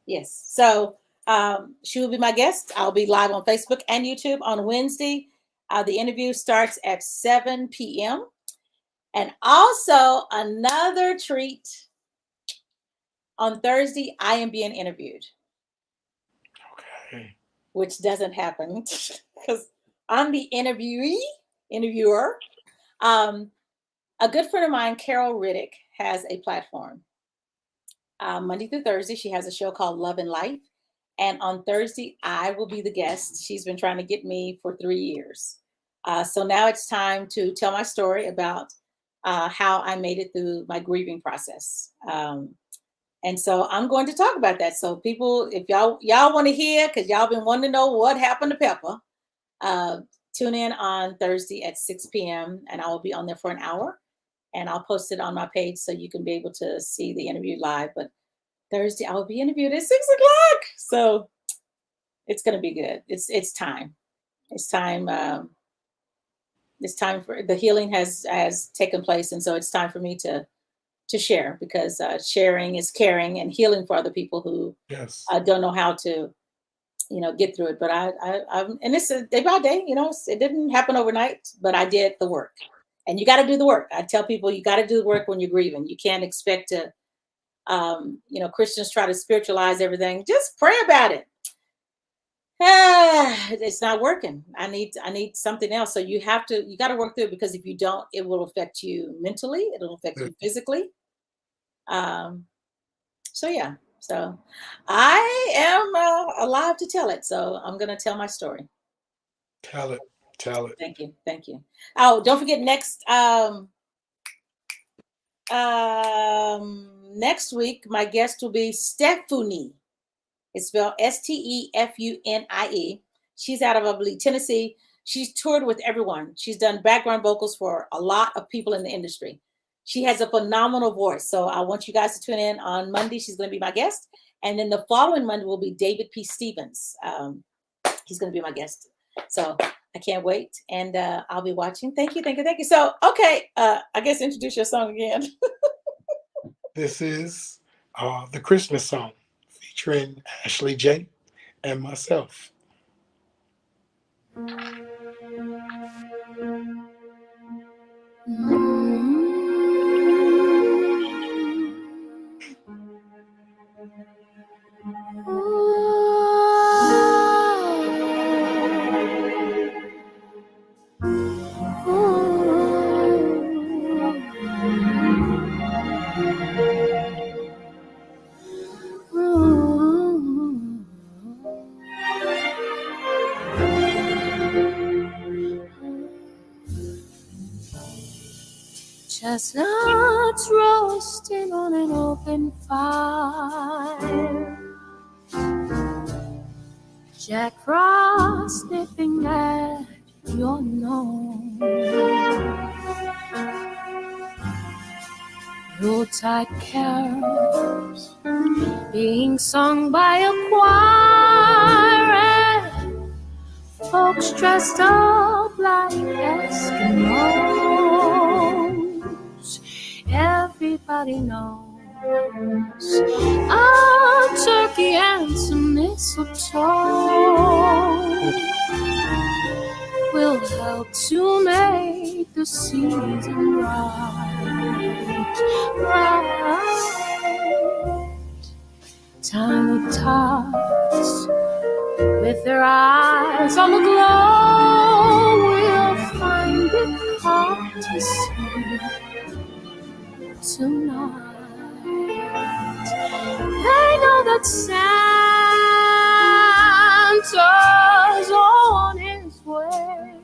Yes. So she will be my guest. I'll be live on Facebook and YouTube on Wednesday. The interview starts at 7 p.m. And also another treat, on Thursday, I am being interviewed. Okay. Which doesn't happen because I'm the interviewer. A good friend of mine, Carol Riddick, has a platform. Monday through Thursday, she has a show called Love and Life. And on Thursday, I will be the guest. She's been trying to get me for 3 years. So now it's time to tell my story about how I made it through my grieving process. And so I'm going to talk about that. So people, if y'all want to hear, because y'all been wanting to know what happened to Pepper, tune in on Thursday at 6 p.m. and I will be on there for an hour. And I'll post it on my page so you can be able to see the interview live. But Thursday I will be interviewed at 6 o'clock. So it's going to be good. It's time. It's time. It's time for the healing has taken place. And so it's time for me to share, because sharing is caring, and healing for other people who don't know how to, get through it. But I'm and it's a day by day, it didn't happen overnight, but I did the work. And you got to do the work. I tell people you got to do the work when you're grieving. You can't expect to, Christians try to spiritualize everything. Just pray about it. It's not working. I need something else. So you got to work through it, because if you don't, it will affect you mentally. It'll affect you physically. So yeah. So I am alive to tell it. So I'm going to tell my story. Tell it. Thank you. Oh, don't forget next week, my guest will be Stephanie. It's spelled Stefunie. She's out of, I believe, Tennessee. She's toured with everyone. She's done background vocals for a lot of people in the industry. She has a phenomenal voice. So I want you guys to tune in on Monday. She's going to be my guest. And then the following Monday will be David P. Stevens. He's going to be my guest. So I can't wait. And I'll be watching. Thank you. So, okay. I guess introduce your song again. This is the Christmas song featuring Ashley J. and myself. Chestnuts roasting on an open fire, Jack Frost nipping at your nose, Yuletide carols being sung by a choir, and folks dressed up like Eskimos. Everybody knows a turkey and some mistletoe will help to make the season bright. Tiny tots with their eyes on the glow will find it hard to see tonight. They know that Santa's on his way.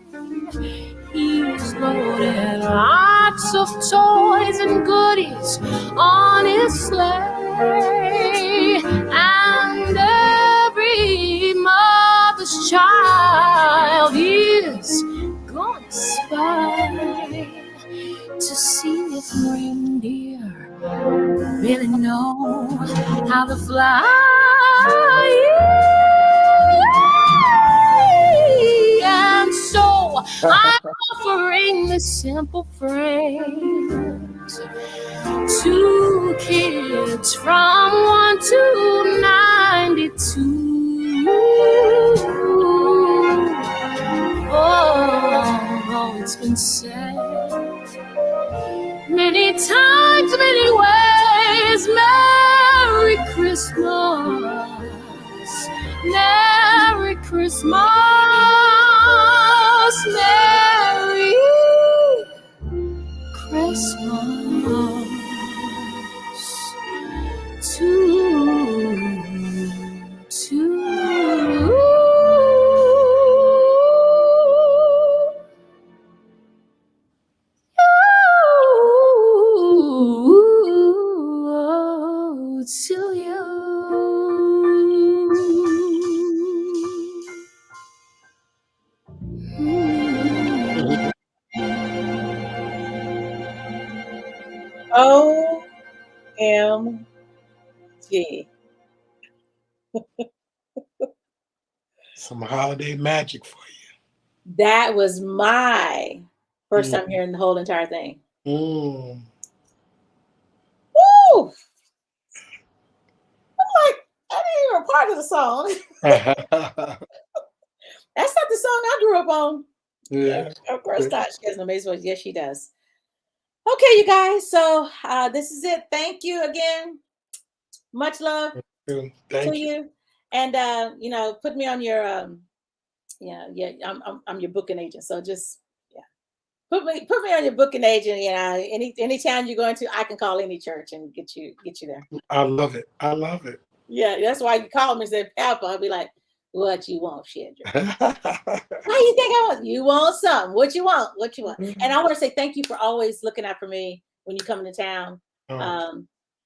He's loaded lots of toys and goodies on his sleigh, and every mother's child is gonna spy to see if reindeer really know how to fly. And so I'm offering this simple phrase to kids from 1 to 92. Oh, it's been said many times, many ways. Merry Christmas, Merry Christmas, Merry Christmas to to you. OMG. Some holiday magic for That was my first Mm. time hearing the whole entire thing. you. Woo! I'm like, I didn't even part of the song. That's not the song I grew up on. Yeah. Of course not. She has an amazing voice. Yes, she does. Okay, you guys. So this is it. Thank you again. Much love Thank to you. you. And put me on your I'm your booking agent. So just put me on your booking agent. Any town you're going to, I can call any church and get you there. I love it. I love it. Yeah, that's why you call me and say, Papa. I'll be like, what you want, Shedrick? How you think I want? You want something? What you want? What you want? And I want to say thank you for always looking out for me when you come into town.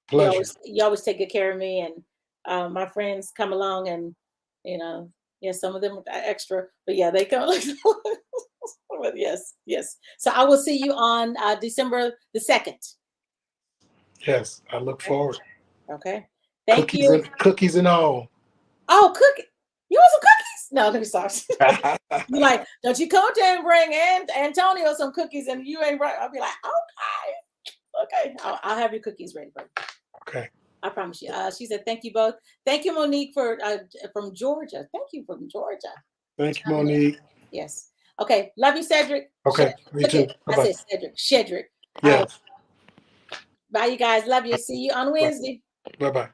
Pleasure. You always take good care of me, and my friends come along, and some of them are extra, but yeah, they come. But yes. So I will see you on December the 2nd. Yes, I look forward. Okay. Thank Cookies you. And, cookies and all. Oh, cookie. You want some cookies? No, let me start. You're like, don't you come to and bring Antonio some cookies and you ain't right. I'll be like, okay. I'll have your cookies ready for you. Okay. I promise you. She said, thank you both. Thank you, Monique, from Georgia. Thank you from Georgia. Thank you, Monique. Yes. Okay. Love you, Cedric. Okay. Me too. I said Cedric. Shedrick. Yes. Bye, you guys. Love you. See you on Wednesday. Bye-bye.